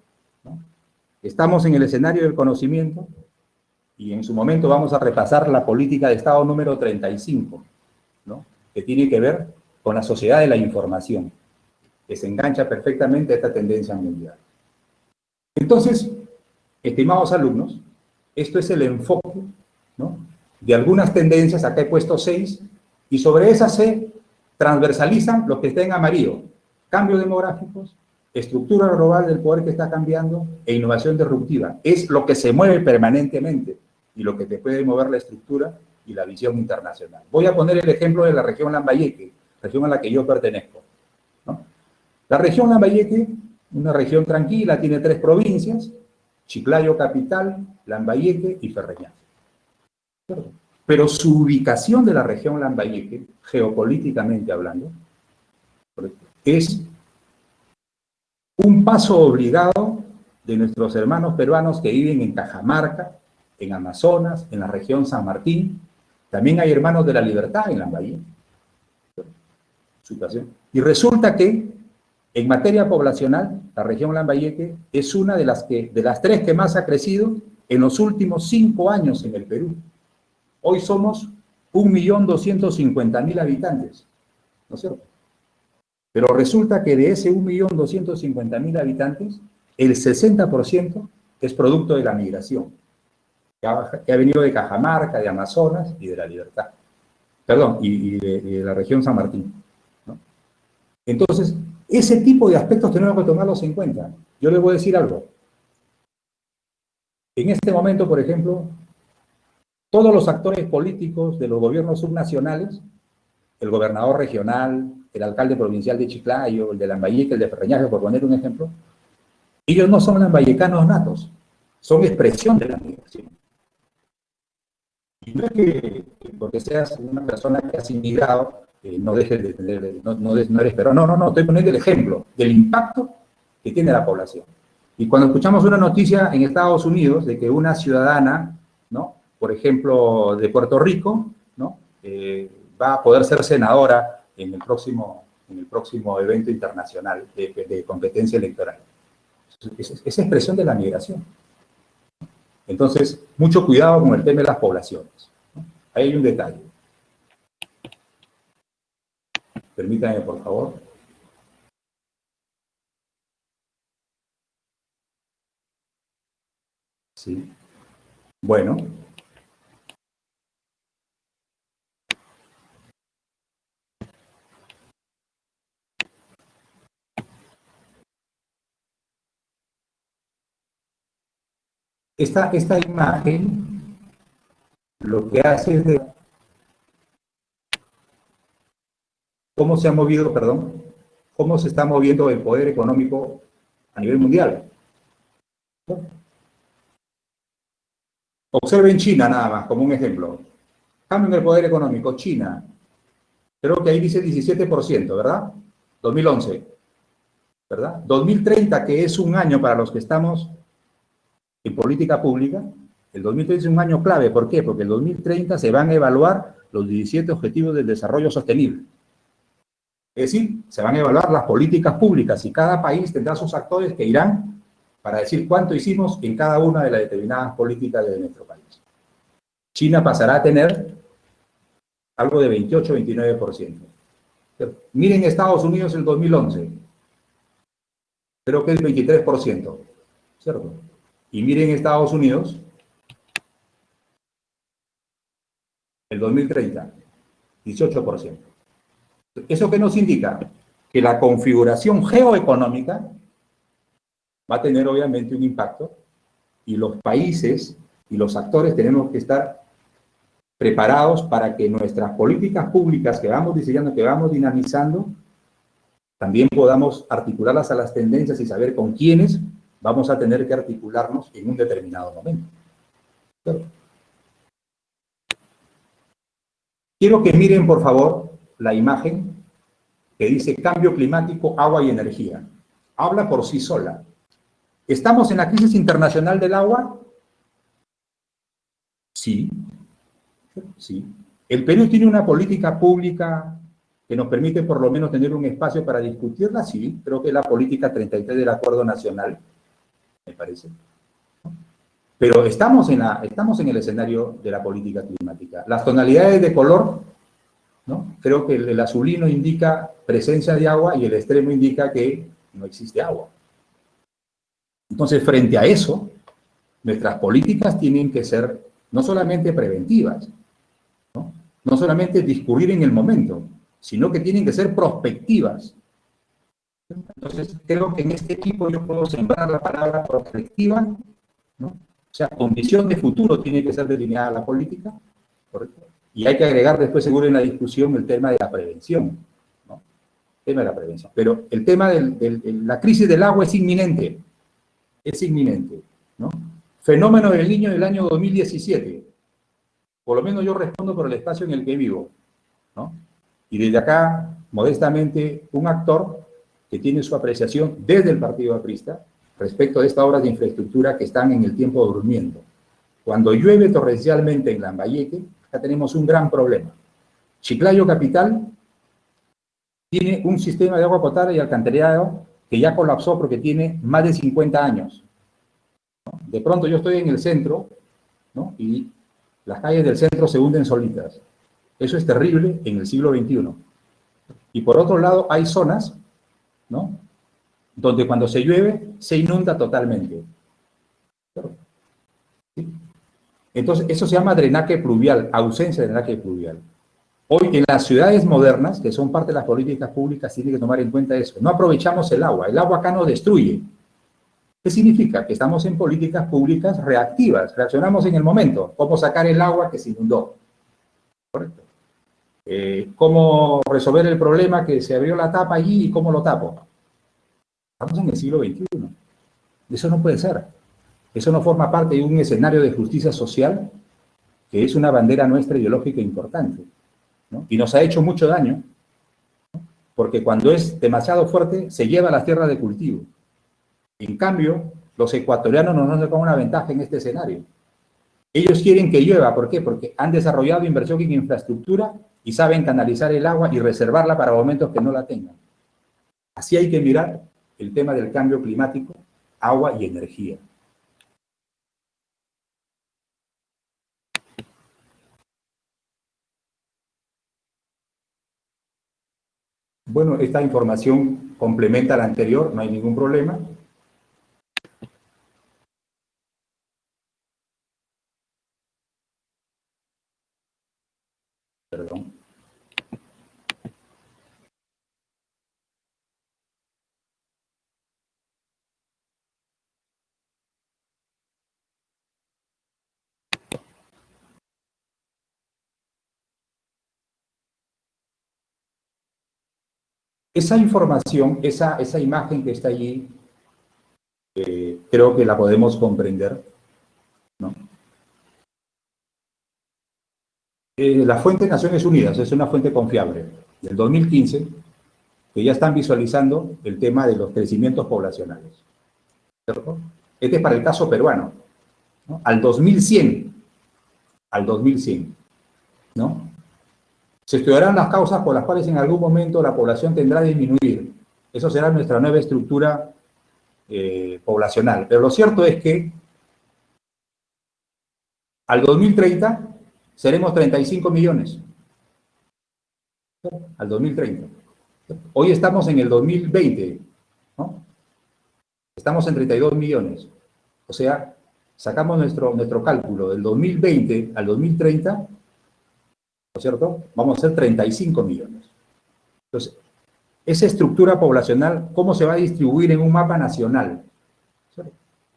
¿no? Estamos en el escenario del conocimiento y en su momento vamos a repasar la política de Estado número 35, ¿no?, que tiene que ver con la sociedad de la información, que se engancha perfectamente a esta tendencia mundial. Entonces, estimados alumnos, esto es el enfoque, ¿no?, de algunas tendencias. Acá he puesto 6, y sobre esas se transversalizan los que estén en amarillo: cambios demográficos, estructura global del poder que está cambiando e innovación disruptiva. Es lo que se mueve permanentemente y lo que te puede mover la estructura y la visión internacional. Voy a poner el ejemplo de la región Lambayeque, región a la que yo pertenezco, ¿no? La región Lambayeque, una región tranquila, tiene 3 provincias: Chiclayo capital, Lambayeque y Ferreñafe. Pero su ubicación de la región Lambayeque, geopolíticamente hablando, es un paso obligado de nuestros hermanos peruanos que viven en Cajamarca, en Amazonas, en la región San Martín. También hay hermanos de la Libertad en Lambayeque. Y resulta que, en materia poblacional, la región Lambayeque es una de las 3 que más ha crecido en los últimos 5 años en el Perú. Hoy somos 1.250.000 habitantes, ¿no es cierto? Pero resulta que de ese 1.250.000 habitantes, el 60% es producto de la migración, que ha venido de Cajamarca, de Amazonas y de la Libertad. Perdón, y de la región San Martín, ¿no? Entonces, ese tipo de aspectos tenemos que tomarlos en cuenta. Yo les voy a decir algo. En este momento, por ejemplo, todos los actores políticos de los gobiernos subnacionales, el gobernador regional, el alcalde provincial de Chiclayo, el de Lambayeque, el de Ferreñafe, por poner un ejemplo, ellos no son lambayecanos natos, son expresión de la migración. Y no es que porque seas una persona que has inmigrado, no dejes de tener, no eres peruano. No, estoy poniendo el ejemplo del impacto que tiene la población. Y cuando escuchamos una noticia en Estados Unidos de que una ciudadana, ¿no?, por ejemplo, de Puerto Rico, ¿no?, va a poder ser senadora en el próximo evento internacional de competencia electoral. Es expresión de la migración. Entonces, mucho cuidado con el tema de las poblaciones, ¿no? Ahí hay un detalle. Permítanme, por favor. Sí. Bueno. Esta imagen lo que hace es de cómo se ha movido, cómo se está moviendo el poder económico a nivel mundial. Observen China nada más, como un ejemplo. Cambio en el poder económico. China, creo que ahí dice 17%, ¿verdad? 2011, ¿verdad? 2030, que es un año para los que estamos en política pública, el 2030 es un año clave. ¿Por qué? Porque el 2030 se van a evaluar los 17 Objetivos del Desarrollo Sostenible. Es decir, se van a evaluar las políticas públicas y cada país tendrá sus actores que irán para decir cuánto hicimos en cada una de las determinadas políticas de nuestro país. China pasará a tener algo de 28-29%. Miren Estados Unidos el 2011, creo que es 23%, ¿cierto? Y miren Estados Unidos el 2030, 18%. ¿Eso qué nos indica? Que la configuración geoeconómica va a tener obviamente un impacto y los países y los actores tenemos que estar preparados para que nuestras políticas públicas que vamos diseñando, que vamos dinamizando, también podamos articularlas a las tendencias y saber con quiénes vamos a tener que articularnos en un determinado momento. Claro. Quiero que miren, por favor, la imagen que dice cambio climático, agua y energía. Habla por sí sola. ¿Estamos en la crisis internacional del agua? Sí. Sí. ¿El Perú tiene una política pública que nos permite por lo menos tener un espacio para discutirla? Sí, creo que es la política 33 del Acuerdo Nacional, me parece. Pero estamos en el escenario de la política climática. Las tonalidades de color, ¿no? Creo que el azulino indica presencia de agua y el extremo indica que no existe agua. Entonces, frente a eso, nuestras políticas tienen que ser no solamente preventivas, no solamente discurrir en el momento, sino que tienen que ser prospectivas. Entonces, creo que en este equipo yo puedo sembrar la palabra prospectiva, ¿no? O sea, con visión de futuro tiene que ser delineada la política, ¿correcto? Y hay que agregar después, seguro, en la discusión el tema de la prevención, ¿no? El tema de la prevención. Pero el tema de la crisis del agua es inminente, ¿no? Fenómeno del Niño del año 2017. Por lo menos yo respondo por el espacio en el que vivo, ¿no? Y desde acá, modestamente, un actor que tiene su apreciación desde el Partido Aprista respecto de estas obras de infraestructura que están en el tiempo durmiendo. Cuando llueve torrencialmente en Lambayeque, acá tenemos un gran problema. Chiclayo Capital tiene un sistema de agua potable y alcantarillado que ya colapsó porque tiene más de 50 años, ¿no? De pronto yo estoy en el centro, ¿no? Y las calles del centro se hunden solitas. Eso es terrible en el siglo XXI. Y por otro lado, hay zonas, ¿no?, donde cuando se llueve, se inunda totalmente. ¿Sí? Entonces, eso se llama drenaje pluvial, ausencia de drenaje pluvial. Hoy, en las ciudades modernas, que son parte de las políticas públicas, tienen que tomar en cuenta eso. No aprovechamos el agua acá nos destruye. ¿Qué significa? Que estamos en políticas públicas reactivas, reaccionamos en el momento. ¿Cómo sacar el agua que se inundó? ¿Correcto? ¿Cómo resolver el problema que se abrió la tapa allí y cómo lo tapo? Estamos en el siglo XXI. Eso no puede ser. Eso no forma parte de un escenario de justicia social que es una bandera nuestra ideológica importante, ¿no? Y nos ha hecho mucho daño, ¿no? Porque cuando es demasiado fuerte se lleva a las tierras de cultivo. En cambio, los ecuatorianos no nos dan una ventaja en este escenario. Ellos quieren que llueva. ¿Por qué? Porque han desarrollado inversión en infraestructura y saben canalizar el agua y reservarla para momentos que no la tengan. Así hay que mirar el tema del cambio climático, agua y energía. Bueno, esta información complementa la anterior, no hay ningún problema. Perdón. Esa información, esa imagen que está allí, creo que la podemos comprender, ¿no? La fuente de Naciones Unidas es una fuente confiable, del 2015, que ya están visualizando el tema de los crecimientos poblacionales, ¿cierto? Este es para el caso peruano, ¿no? Al 2100, ¿no? Se estudiarán las causas por las cuales en algún momento la población tendrá que disminuir. Eso será nuestra nueva estructura poblacional. Pero lo cierto es que al 2030 seremos 35 millones. Al 2030. Hoy estamos en el 2020, ¿no? Estamos en 32 millones. O sea, sacamos nuestro cálculo del 2020 al 2030, ¿no es cierto? Vamos a ser 35 millones. Entonces, esa estructura poblacional, ¿cómo se va a distribuir en un mapa nacional?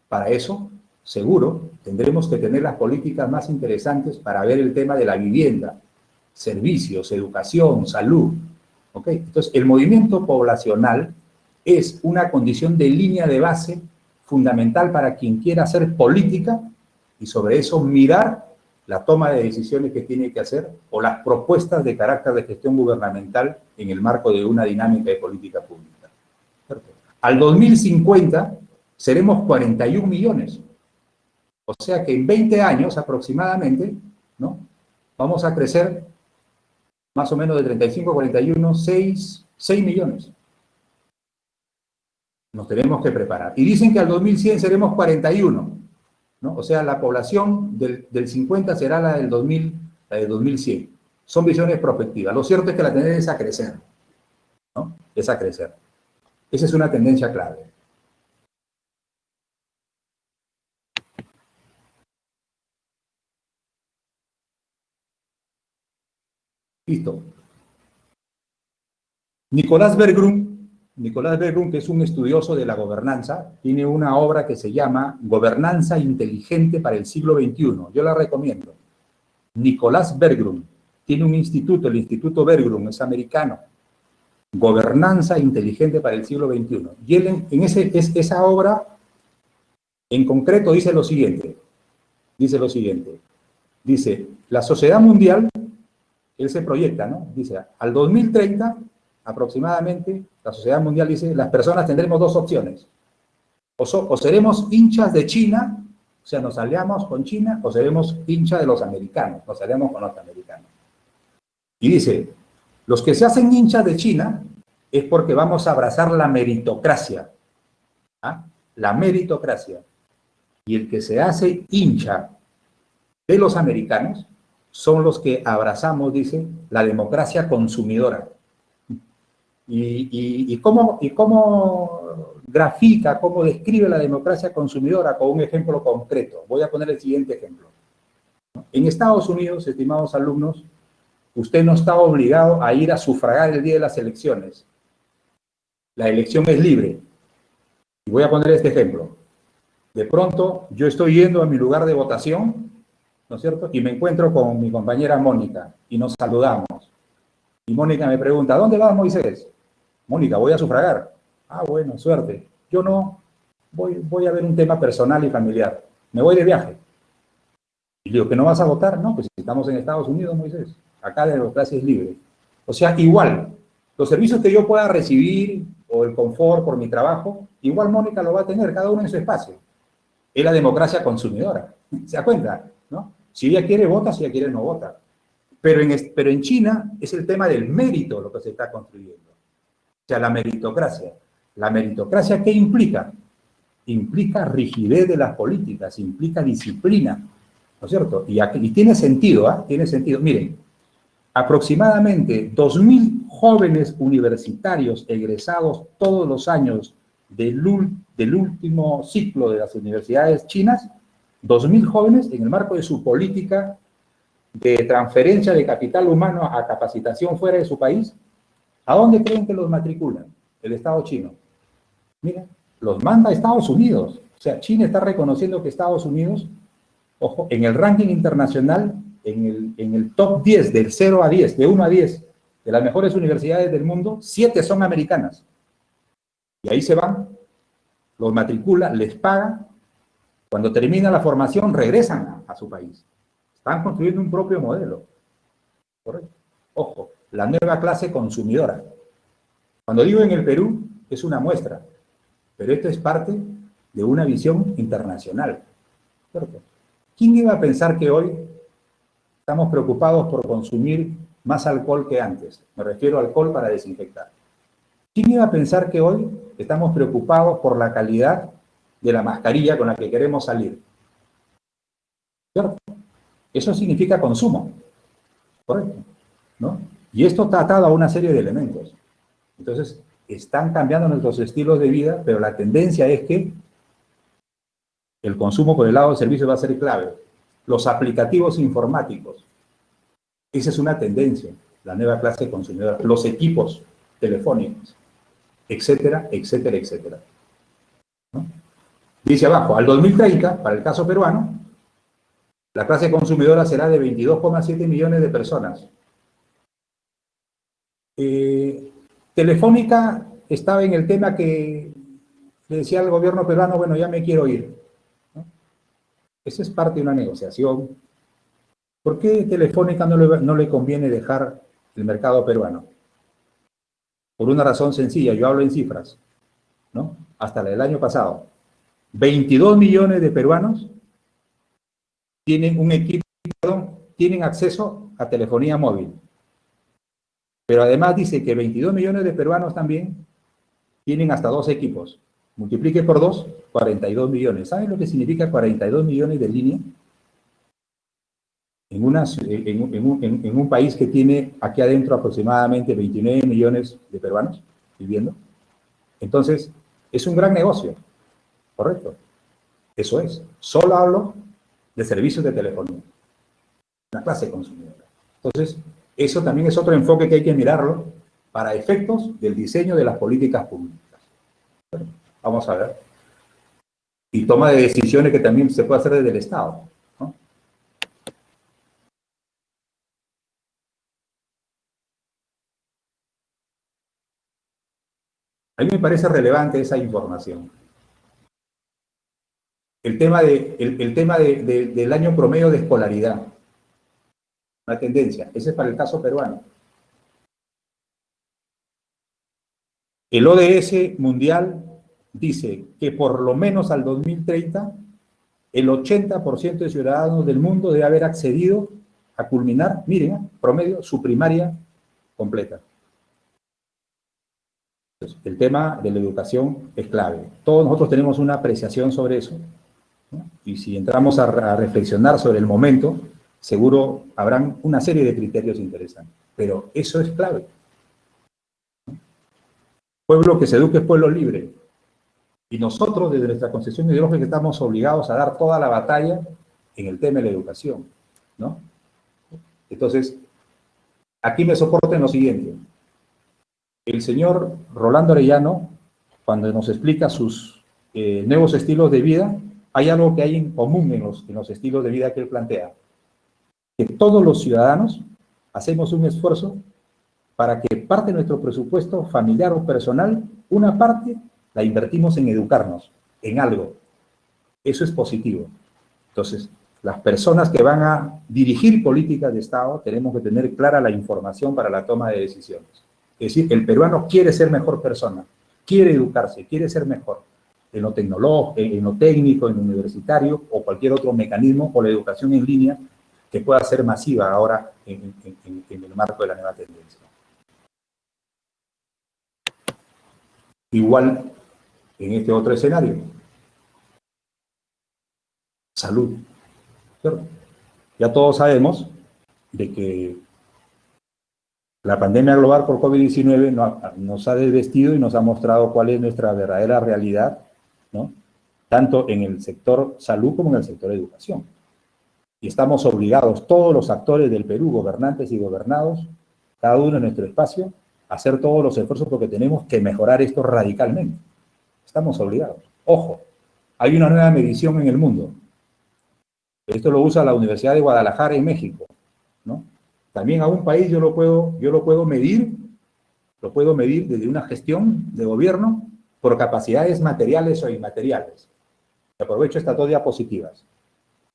Para eso, seguro, tendremos que tener las políticas más interesantes para ver el tema de la vivienda, servicios, educación, salud. ¿Ok? Entonces, el movimiento poblacional es una condición de línea de base fundamental para quien quiera hacer política y sobre eso mirar la toma de decisiones que tiene que hacer o las propuestas de carácter de gestión gubernamental en el marco de una dinámica de política pública. Al 2050 seremos 41 millones. O sea que en 20 años aproximadamente, ¿no?, vamos a crecer más o menos de 35 a 41, 6 millones. Nos tenemos que preparar. Y dicen que al 2100 seremos 41, ¿no? O sea, la población del 50 será la del 2000, la del 2100. Son visiones prospectivas. Lo cierto es que la tendencia es a crecer, ¿no? Es a crecer. Esa es una tendencia clave. Listo. Nicolás Berggruen, que es un estudioso de la gobernanza, tiene una obra que se llama Gobernanza Inteligente para el siglo XXI. Yo la recomiendo. Nicolás Berggruen tiene un instituto, el Instituto Berggruen, es americano. Gobernanza Inteligente para el siglo XXI. Y él en esa obra, en concreto, dice lo siguiente. Dice, la sociedad mundial, él se proyecta, ¿no? Dice, al 2030, aproximadamente, la sociedad mundial dice, las personas tendremos dos opciones. O seremos hinchas de China, o sea, nos aliamos con China, o seremos hinchas de los americanos, nos aliamos con los americanos. Y dice, los que se hacen hinchas de China es porque vamos a abrazar la meritocracia. ¿Ah? La meritocracia. Y el que se hace hincha de los americanos son los que abrazamos, dice, la democracia consumidora. ¿Y cómo grafica, cómo describe la democracia consumidora con un ejemplo concreto? Voy a poner el siguiente ejemplo. En Estados Unidos, estimados alumnos, usted no está obligado a ir a sufragar el día de las elecciones. La elección es libre. Y voy a poner este ejemplo. De pronto, yo estoy yendo a mi lugar de votación, ¿no es cierto? Y me encuentro con mi compañera Mónica y nos saludamos. Y Mónica me pregunta, ¿dónde vas, Moisés? Mónica, voy a sufragar. Ah, bueno, suerte. Yo no, voy a ver un tema personal y familiar. Me voy de viaje. Y digo, ¿que no vas a votar? No, pues estamos en Estados Unidos, Moisés. Acá la democracia es libre. O sea, igual, los servicios que yo pueda recibir o el confort por mi trabajo, igual Mónica lo va a tener, cada uno en su espacio. Es la democracia consumidora. ¿Se da cuenta? ¿No? Si ella quiere, vota, si ella quiere, no vota. Pero en China es el tema del mérito lo que se está construyendo. O sea, la meritocracia. ¿La meritocracia qué implica? Implica rigidez de las políticas, implica disciplina, ¿no es cierto? Y tiene sentido, ¿ah? Tiene sentido. Miren, aproximadamente 2.000 jóvenes universitarios egresados todos los años del último ciclo de las universidades chinas, 2.000 jóvenes en el marco de su política de transferencia de capital humano a capacitación fuera de su país, ¿a dónde creen que los matriculan? El Estado chino. Mira, los manda a Estados Unidos. O sea, China está reconociendo que Estados Unidos, ojo, en el ranking internacional, en el top 10, del 0 a 10, de 1 a 10, de las mejores universidades del mundo, 7 son americanas. Y ahí se van, los matricula, les pagan, cuando termina la formación regresan a su país. Están construyendo un propio modelo. ¿Correcto? Ojo, la nueva clase consumidora. Cuando digo en el Perú, es una muestra, pero esto es parte de una visión internacional. ¿Cierto? ¿Quién iba a pensar que hoy estamos preocupados por consumir más alcohol que antes? Me refiero a alcohol para desinfectar. ¿Quién iba a pensar que hoy estamos preocupados por la calidad de la mascarilla con la que queremos salir? ¿Cierto? Eso significa consumo, ¿correcto? ¿No? Y esto está atado a una serie de elementos. Entonces, están cambiando nuestros estilos de vida, pero la tendencia es que el consumo por el lado de servicios va a ser clave. Los aplicativos informáticos, esa es una tendencia, la nueva clase consumidora. Los equipos, telefónicas, etcétera, etcétera, etcétera, ¿no? Dice abajo, al 2030, para el caso peruano, la clase consumidora será de 22,7 millones de personas. Telefónica estaba en el tema que le decía al gobierno peruano, bueno, ya me quiero ir, ¿no? Esa es parte de una negociación. ¿Por qué Telefónica no le conviene dejar el mercado peruano? Por una razón sencilla, yo hablo en cifras, ¿no? Hasta el año pasado, 22 millones de peruanos tienen un equipo, tienen acceso a telefonía móvil. Pero además dice que 22 millones de peruanos también tienen hasta 2 equipos. Multiplique por 2, 42 millones. ¿Saben lo que significa 42 millones de línea? En un país que tiene aquí adentro aproximadamente 29 millones de peruanos viviendo. Entonces, es un gran negocio, ¿correcto? Eso es. Solo hablo de servicios de telefonía. Una clase consumidora. Entonces, eso también es otro enfoque que hay que mirarlo para efectos del diseño de las políticas públicas. Bueno, vamos a ver. Y toma de decisiones que también se puede hacer desde el Estado, ¿no? A mí me parece relevante esa información. El tema del año promedio de escolaridad. Una tendencia. Ese es para el caso peruano. El ODS mundial dice que por lo menos al 2030, el 80% de ciudadanos del mundo debe haber accedido a culminar, miren, promedio, su primaria completa. Entonces, el tema de la educación es clave. Todos nosotros tenemos una apreciación sobre eso, ¿no? Y si entramos a reflexionar sobre el momento, seguro habrán una serie de criterios interesantes. Pero eso es clave. Pueblo que se eduque es pueblo libre. Y nosotros, desde nuestra concepción ideológica, estamos obligados a dar toda la batalla en el tema de la educación, ¿no? Entonces, aquí me soporten lo siguiente. El señor Rolando Arellano, cuando nos explica sus nuevos estilos de vida, hay algo que hay en común en los estilos de vida que él plantea. Que todos los ciudadanos hacemos un esfuerzo para que parte de nuestro presupuesto familiar o personal, una parte la invertimos en educarnos, en algo. Eso es positivo. Entonces, las personas que van a dirigir políticas de Estado tenemos que tener clara la información para la toma de decisiones. Es decir, el peruano quiere ser mejor persona, quiere educarse, quiere ser mejor en lo tecnológico, en lo técnico, en lo universitario o cualquier otro mecanismo o la educación en línea que pueda ser masiva ahora en el marco de la nueva tendencia. Igual en este otro escenario. Salud. ¿Cierto? Ya todos sabemos de que la pandemia global por COVID-19 nos ha desvestido y nos ha mostrado cuál es nuestra verdadera realidad, ¿no? Tanto en el sector salud como en el sector educación. Y estamos obligados, todos los actores del Perú, gobernantes y gobernados, cada uno en nuestro espacio, a hacer todos los esfuerzos porque tenemos que mejorar esto radicalmente. Estamos obligados. Ojo, hay una nueva medición en el mundo. Esto lo usa la Universidad de Guadalajara en México, ¿no? También a un país yo lo puedo medir desde una gestión de gobierno por capacidades materiales o inmateriales. Aprovecho estas 2 diapositivas.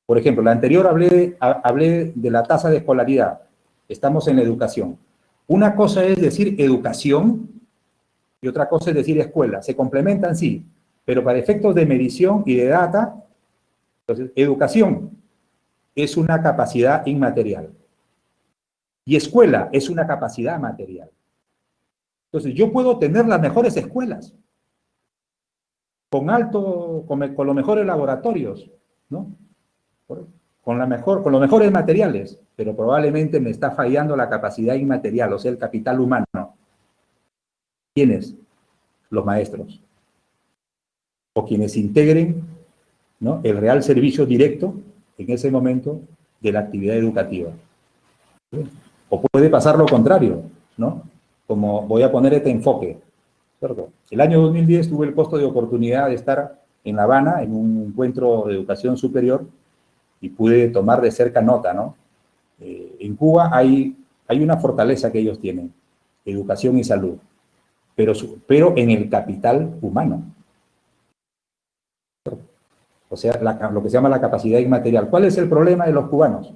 Por ejemplo, la anterior hablé de la tasa de escolaridad. Estamos en la educación. Una cosa es decir educación y otra cosa es decir escuela. Se complementan, sí, pero para efectos de medición y de data, entonces, educación es una capacidad inmaterial. Y escuela es una capacidad material. Entonces, yo puedo tener las mejores escuelas, con los mejores laboratorios, ¿no? Con los mejores materiales, pero probablemente me está fallando la capacidad inmaterial, o sea, el capital humano. ¿Quiénes? Los maestros. O quienes integren, ¿no?, el real servicio directo en ese momento de la actividad educativa. O puede pasar lo contrario, ¿no? como voy a poner este enfoque, ¿cierto? El año 2010 tuve el costo de oportunidad de estar en La Habana en un encuentro de educación superior y pude tomar de cerca nota, ¿no? En Cuba hay una fortaleza que ellos tienen, educación y salud, pero en el capital humano. O sea, lo que se llama la capacidad inmaterial. ¿Cuál es el problema de los cubanos?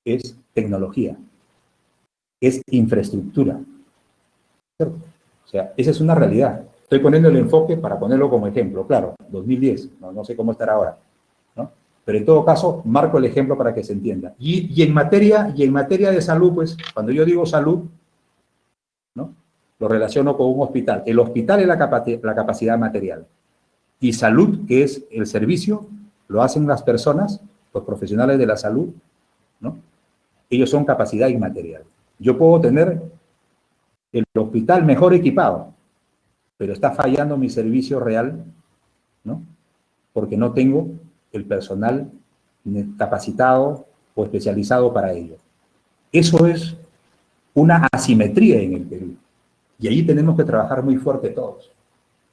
Es tecnología, es infraestructura, ¿cierto? O sea, esa es una realidad. Estoy poniendo el enfoque para ponerlo como ejemplo, claro, 2010, no sé cómo estará ahora, ¿no? Pero en todo caso, marco el ejemplo para que se entienda. Y en materia de salud, pues, cuando yo digo salud, ¿no? Lo relaciono con un hospital. El hospital es la capacidad material. Y salud, que es el servicio, lo hacen las personas, los profesionales de la salud, ¿no? Ellos son capacidad inmaterial. Yo puedo tener el hospital mejor equipado, pero está fallando mi servicio real, ¿no? Porque no tengo el personal capacitado o especializado para ello. Eso es una asimetría en el Perú. Y ahí tenemos que trabajar muy fuerte todos,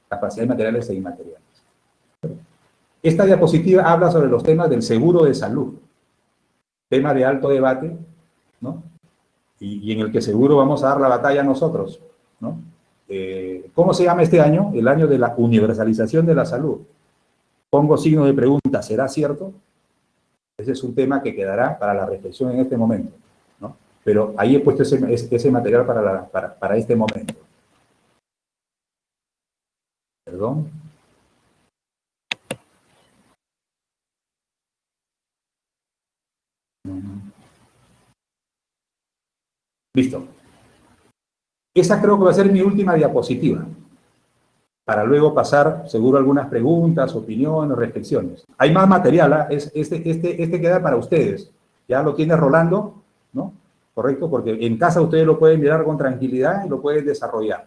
capacidades materiales e inmateriales. Esta diapositiva habla sobre los temas del seguro de salud, tema de alto debate, ¿no? Y en el que seguro vamos a dar la batalla nosotros, ¿no? ¿Cómo se llama este año? El año de la universalización de la salud. Pongo signo de pregunta, ¿será cierto? Ese es un tema que quedará para la reflexión en este momento, ¿no? Pero ahí he puesto ese material para este momento. Perdón. Listo. Esa creo que va a ser mi última diapositiva, para luego pasar, seguro, algunas preguntas, opiniones, reflexiones. Hay más material, ¿eh? Este queda para ustedes. Ya lo tiene Rolando, ¿no? Correcto, porque en casa ustedes lo pueden mirar con tranquilidad y lo pueden desarrollar,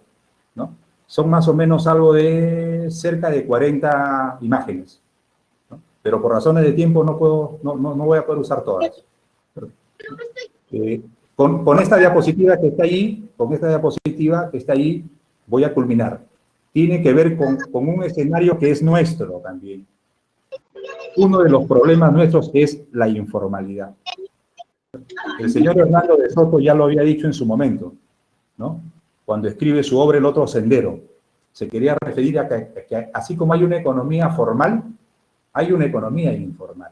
¿no? Son más o menos algo de cerca de 40 imágenes, ¿no? Pero por razones de tiempo no voy a poder usar todas. Con esta diapositiva que está ahí, voy a culminar. Tiene que ver con un escenario que es nuestro también. Uno de los problemas nuestros es la informalidad. El señor Hernando de Soto ya lo había dicho en su momento, ¿no? Cuando escribe su obra El otro sendero, se quería referir a que así como hay una economía formal, hay una economía informal.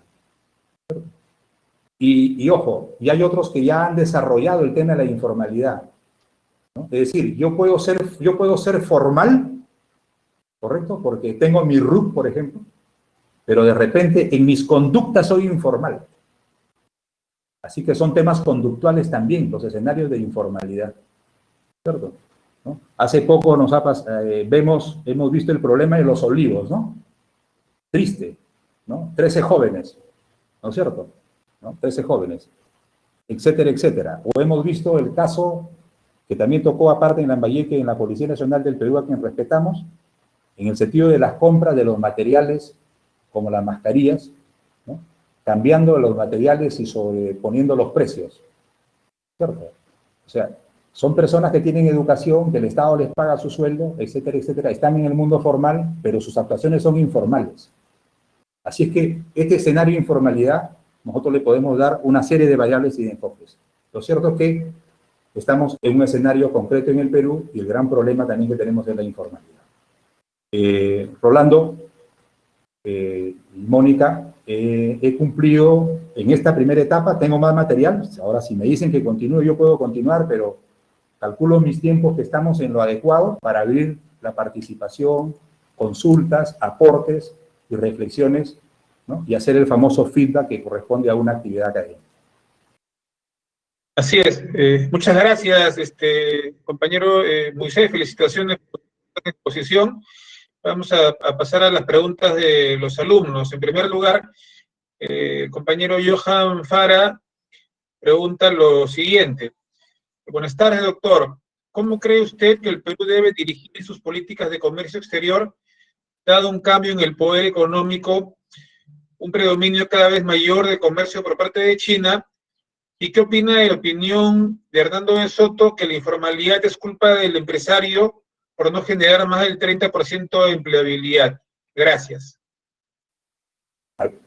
Y ojo, y hay otros que ya han desarrollado el tema de la informalidad, ¿no? Es decir, yo puedo ser formal, ¿correcto? Porque tengo mi RUC, por ejemplo, pero de repente en mis conductas soy informal. Así que son temas conductuales también, los escenarios de informalidad, ¿cierto? ¿No? Hace poco hemos visto el problema de los olivos, ¿no? Triste, ¿no? 13 jóvenes, ¿no es cierto? ¿No? 13 jóvenes, etcétera, etcétera. O hemos visto el caso que también tocó aparte en Lambayeque, en la Policía Nacional del Perú, a quien respetamos, en el sentido de las compras de los materiales, como las mascarillas, ¿no? Cambiando los materiales y sobreponiendo los precios, ¿cierto? O sea, son personas que tienen educación, que el Estado les paga su sueldo, etcétera, etcétera. Están en el mundo formal, pero sus actuaciones son informales. Así es que este escenario de informalidad, nosotros le podemos dar una serie de variables y de enfoques. Lo cierto es que estamos en un escenario concreto en el Perú y el gran problema también que tenemos es la informalidad. Rolando, Mónica, he cumplido en esta primera etapa, tengo más material. Ahora, si me dicen que continúe, yo puedo continuar, pero calculo mis tiempos que estamos en lo adecuado para abrir la participación, consultas, aportes y reflexiones, ¿no? Y hacer el famoso feedback que corresponde a una actividad académica. Así es. Muchas gracias, compañero Moisés. Felicitaciones por la exposición. Vamos a pasar a las preguntas de los alumnos. En primer lugar, el compañero Johan Fara pregunta lo siguiente. Buenas tardes, doctor. ¿Cómo cree usted que el Perú debe dirigir sus políticas de comercio exterior, dado un cambio en el poder económico, un predominio cada vez mayor de comercio por parte de China ¿Y qué opina de la opinión de Hernando de Soto que la informalidad es culpa del empresario por no generar más del 30% de empleabilidad? Gracias.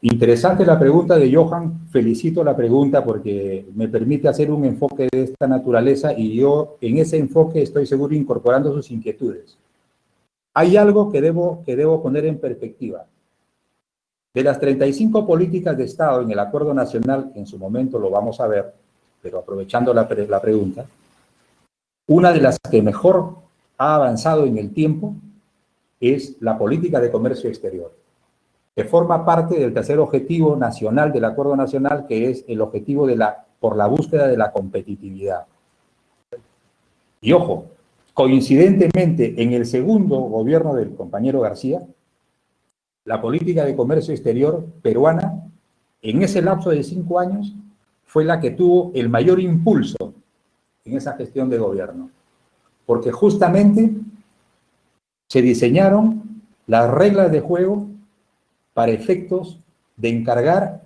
Interesante la pregunta de Johan, felicito la pregunta porque me permite hacer un enfoque de esta naturaleza y yo en ese enfoque estoy seguro incorporando sus inquietudes. Hay algo que debo poner en perspectiva. De las 35 políticas de Estado en el Acuerdo Nacional, que en su momento lo vamos a ver, pero aprovechando la pregunta, una de las que mejor ha avanzado en el tiempo es la política de comercio exterior, que forma parte del tercer objetivo nacional del Acuerdo Nacional, que es el objetivo por la búsqueda de la competitividad. Y ojo, coincidentemente, en el segundo gobierno del compañero García, la política de comercio exterior peruana, en ese lapso de 5 años, fue la que tuvo el mayor impulso en esa gestión de gobierno, porque justamente se diseñaron las reglas de juego para efectos de encargar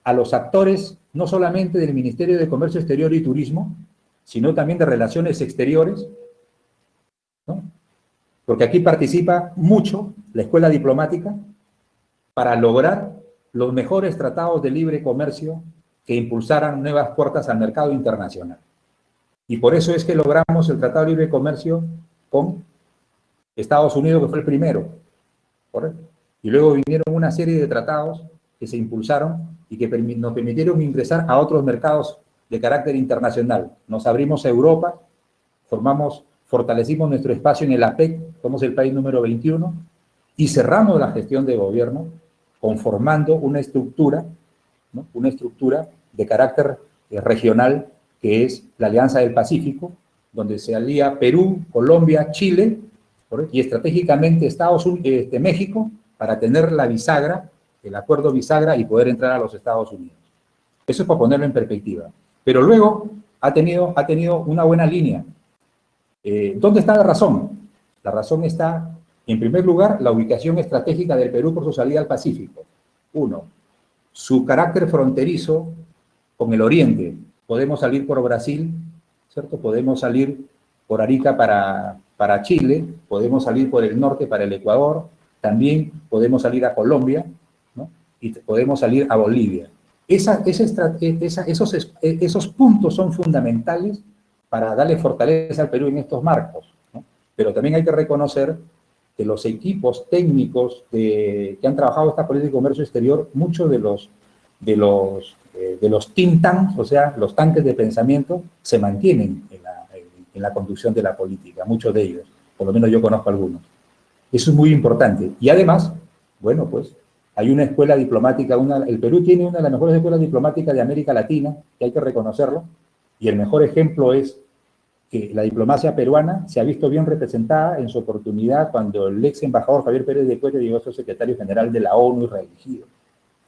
a los actores, no solamente del Ministerio de Comercio Exterior y Turismo, sino también de Relaciones Exteriores, ¿no? Porque aquí participa mucho la escuela diplomática para lograr los mejores tratados de libre comercio que impulsaran nuevas puertas al mercado internacional. Y por eso es que logramos el Tratado de Libre Comercio con Estados Unidos, que fue el primero, ¿correcto? Y luego vinieron una serie de tratados que se impulsaron y que nos permitieron ingresar a otros mercados de carácter internacional. Nos abrimos a Europa, fortalecimos nuestro espacio en el APEC, somos el país número 21, y cerramos la gestión de gobierno conformando una estructura, ¿no? Una estructura de carácter regional que es la Alianza del Pacífico, donde se alía Perú, Colombia, Chile, ¿correcto? Y estratégicamente México, para tener la bisagra, el acuerdo bisagra y poder entrar a los Estados Unidos. Eso es para ponerlo en perspectiva. Pero luego ha tenido una buena línea. ¿Dónde está la razón? La razón está, en primer lugar, la ubicación estratégica del Perú por su salida al Pacífico. Uno, su carácter fronterizo con el Oriente. Podemos salir por Brasil, ¿cierto? Podemos salir por Arica para Chile, podemos salir por el norte para el Ecuador, también podemos salir a Colombia, ¿no? Y podemos salir a Bolivia. Esos puntos son fundamentales para darle fortaleza al Perú en estos marcos, ¿no? Pero también hay que reconocer que los equipos técnicos que han trabajado esta política de comercio exterior, muchos de los think tanks, o sea, los tanques de pensamiento, se mantienen en la conducción de la política, muchos de ellos, por lo menos yo conozco algunos. Eso es muy importante. Y además, bueno, pues, hay una escuela diplomática, el Perú tiene una de las mejores escuelas diplomáticas de América Latina, que hay que reconocerlo, y el mejor ejemplo es que la diplomacia peruana se ha visto bien representada en su oportunidad cuando el ex embajador Javier Pérez de Cuellar llegó a ser secretario general de la ONU y reelegido,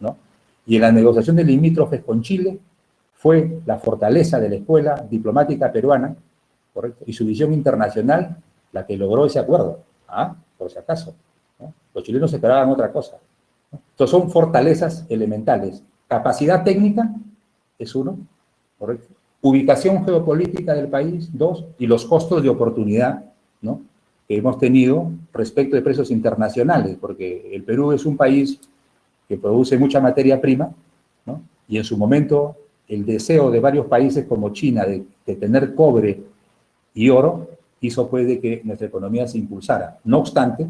¿no? Y en la negociación de limítrofes con Chile fue la fortaleza de la escuela diplomática peruana, ¿correcto? Y su visión internacional la que logró ese acuerdo, por si acaso, ¿no? Los chilenos esperaban otra cosa, ¿no? Entonces son fortalezas elementales. Capacidad técnica es uno, ¿correcto? Ubicación geopolítica del país, dos, y los costos de oportunidad, ¿no? Que hemos tenido respecto de precios internacionales, porque el Perú es un país que produce mucha materia prima, ¿no? Y en su momento el deseo de varios países como China de tener cobre y oro hizo pues de que nuestra economía se impulsara. No obstante,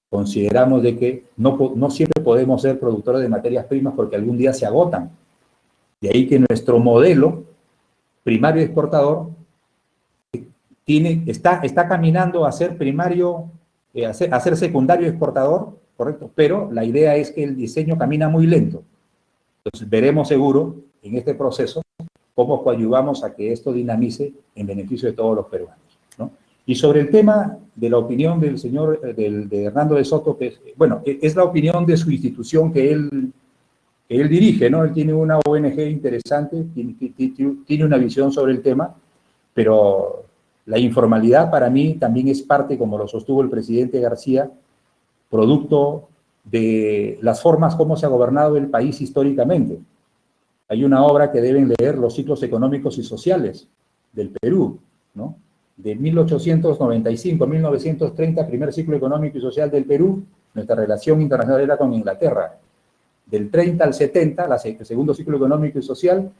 consideramos de que no siempre podemos ser productores de materias primas porque algún día se agotan. De ahí que nuestro modelo primario exportador está caminando a ser primario, a ser secundario exportador, ¿correcto? Pero la idea es que el diseño camina muy lento. Entonces veremos seguro en este proceso cómo coadyuvamos a que esto dinamice en beneficio de todos los peruanos, ¿no? Y sobre el tema de la opinión del señor, de Hernando de Soto, que es la opinión de su institución que él dirige, ¿no? Él tiene una ONG interesante, tiene una visión sobre el tema, pero la informalidad para mí también es parte, como lo sostuvo el presidente García, producto de las formas como se ha gobernado el país históricamente. Hay una obra que deben leer, Los ciclos económicos y sociales del Perú, ¿no? De 1895 a 1930, primer ciclo económico y social del Perú, nuestra relación internacional era con Inglaterra. Del 30 al 70, el segundo ciclo económico y social,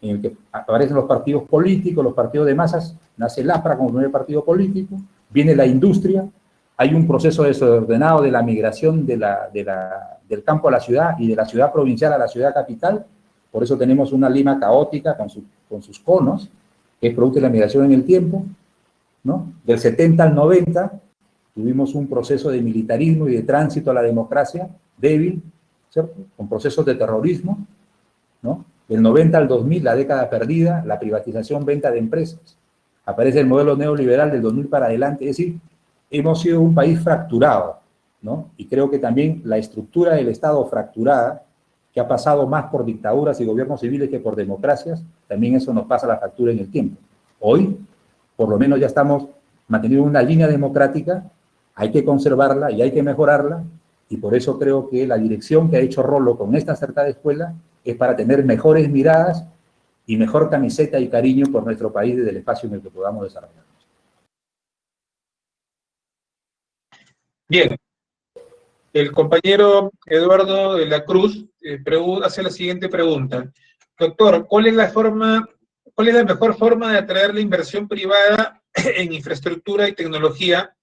en el que aparecen los partidos políticos, los partidos de masas, nace el APRA como primer partido político, viene la industria, hay un proceso desordenado de la migración del campo a la ciudad y de la ciudad provincial a la ciudad capital, por eso tenemos una Lima caótica con sus conos, que es producto de la migración en el tiempo, ¿no? Del 70 al 90 tuvimos un proceso de militarismo y de tránsito a la democracia débil, ¿cierto? Con procesos de terrorismo, ¿no? Del 90 al 2000, la década perdida, la privatización, venta de empresas. Aparece el modelo neoliberal del 2000 para adelante, es decir, hemos sido un país fracturado, ¿no? Y creo que también la estructura del Estado fracturada, que ha pasado más por dictaduras y gobiernos civiles que por democracias, también eso nos pasa la factura en el tiempo. Hoy, por lo menos ya estamos manteniendo una línea democrática, hay que conservarla y hay que mejorarla, y por eso creo que la dirección que ha hecho Rolo con esta acertada escuela es para tener mejores miradas y mejor camiseta y cariño por nuestro país desde el espacio en el que podamos desarrollarnos. Bien, el compañero Eduardo de la Cruz hace la siguiente pregunta. Doctor, ¿cuál es la mejor forma de atraer la inversión privada en infraestructura y tecnología?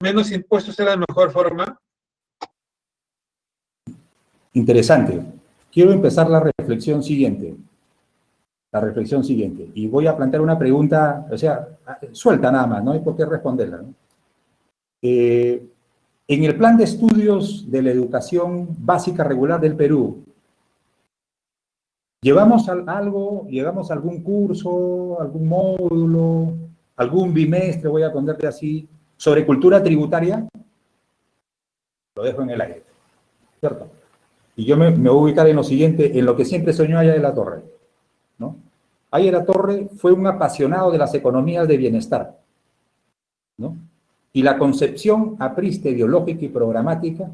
¿Menos impuestos es la mejor forma? Interesante. Quiero empezar la reflexión siguiente. Y voy a plantear una pregunta, o sea, suelta nada más, no hay por qué responderla, ¿no? En el plan de estudios de la educación básica regular del Perú, ¿llevamos algún curso, algún módulo, algún bimestre, voy a ponerle así, sobre cultura tributaria? Lo dejo en el aire, ¿cierto? Y yo me voy a ubicar en lo siguiente, en lo que siempre soñó Aya de la Torre, ¿no? Aya de la Torre fue un apasionado de las economías de bienestar, ¿no? Y la concepción aprista, ideológica y programática,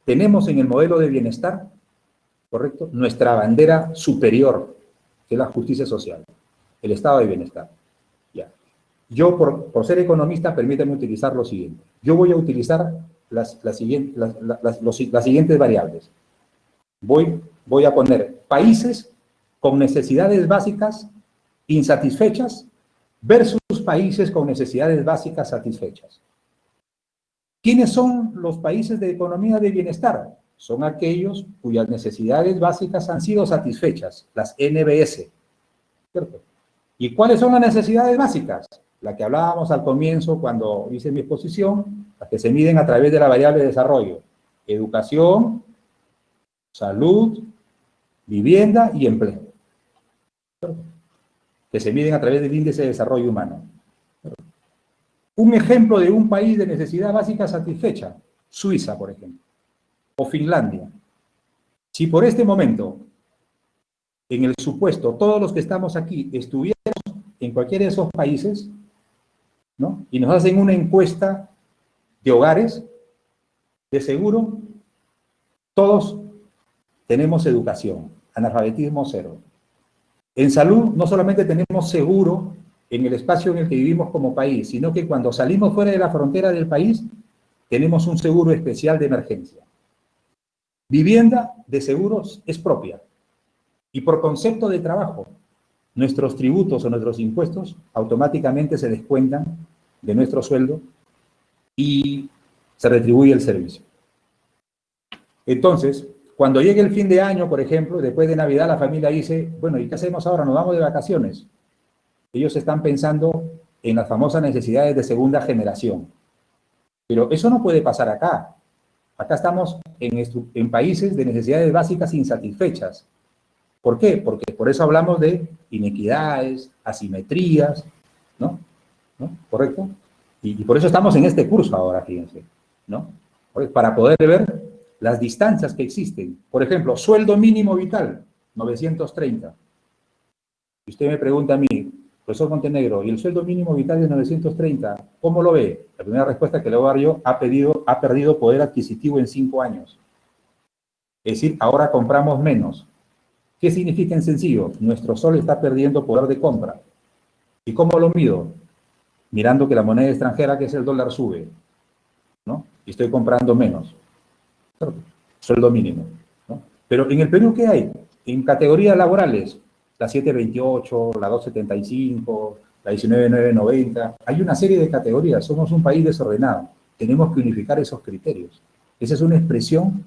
tenemos en el modelo de bienestar, ¿correcto?, nuestra bandera superior, que es la justicia social, el estado de bienestar. Ya. Yo, por ser economista, permítame utilizar lo siguiente. Yo voy a utilizar las siguientes variables. Voy a poner países con necesidades básicas insatisfechas versus países con necesidades básicas satisfechas. ¿Quiénes son los países de economía de bienestar? Son aquellos cuyas necesidades básicas han sido satisfechas, las NBS, ¿cierto? ¿Y cuáles son las necesidades básicas? La que hablábamos al comienzo cuando hice mi exposición, las que se miden a través de la variable de desarrollo: educación, salud, vivienda y empleo, ¿cierto?, que se miden a través del índice de desarrollo humano. Un ejemplo de un país de necesidad básica satisfecha, Suiza, por ejemplo, o Finlandia. Si por este momento, en el supuesto, todos los que estamos aquí estuviéramos en cualquiera de esos países, ¿no?, y nos hacen una encuesta de hogares, de seguro, todos tenemos educación, analfabetismo cero. En salud, no solamente tenemos seguro en el espacio en el que vivimos como país, sino que cuando salimos fuera de la frontera del país, tenemos un seguro especial de emergencia. Vivienda de seguros es propia. Y por concepto de trabajo, nuestros tributos o nuestros impuestos automáticamente se descuentan de nuestro sueldo y se retribuye el servicio. Entonces, cuando llegue el fin de año, por ejemplo, después de Navidad, la familia dice, bueno, ¿y qué hacemos ahora? ¿Nos vamos de vacaciones? Ellos están pensando en las famosas necesidades de segunda generación. Pero eso no puede pasar acá. Acá estamos en países de necesidades básicas insatisfechas. ¿Por qué? Porque por eso hablamos de inequidades, asimetrías, ¿no? ¿Correcto? Y por eso estamos en este curso ahora, fíjense, ¿no? Para poder ver las distancias que existen. Por ejemplo, sueldo mínimo vital, 930. Y usted me pregunta a mí, profesor Montenegro, ¿y el sueldo mínimo vital de 930, cómo lo ve? La primera respuesta que le voy a dar yo, ha perdido poder adquisitivo en 5 años. Es decir, ahora compramos menos. ¿Qué significa en sencillo? Nuestro sol está perdiendo poder de compra. ¿Y cómo lo mido? Mirando que la moneda extranjera, que es el dólar, sube, ¿no? Y estoy comprando menos. Sueldo mínimo, ¿no? Pero en el Perú, ¿qué hay? En categorías laborales, la 728, la 275, la 19990, hay una serie de categorías. Somos un país desordenado. Tenemos que unificar esos criterios. Esa es una expresión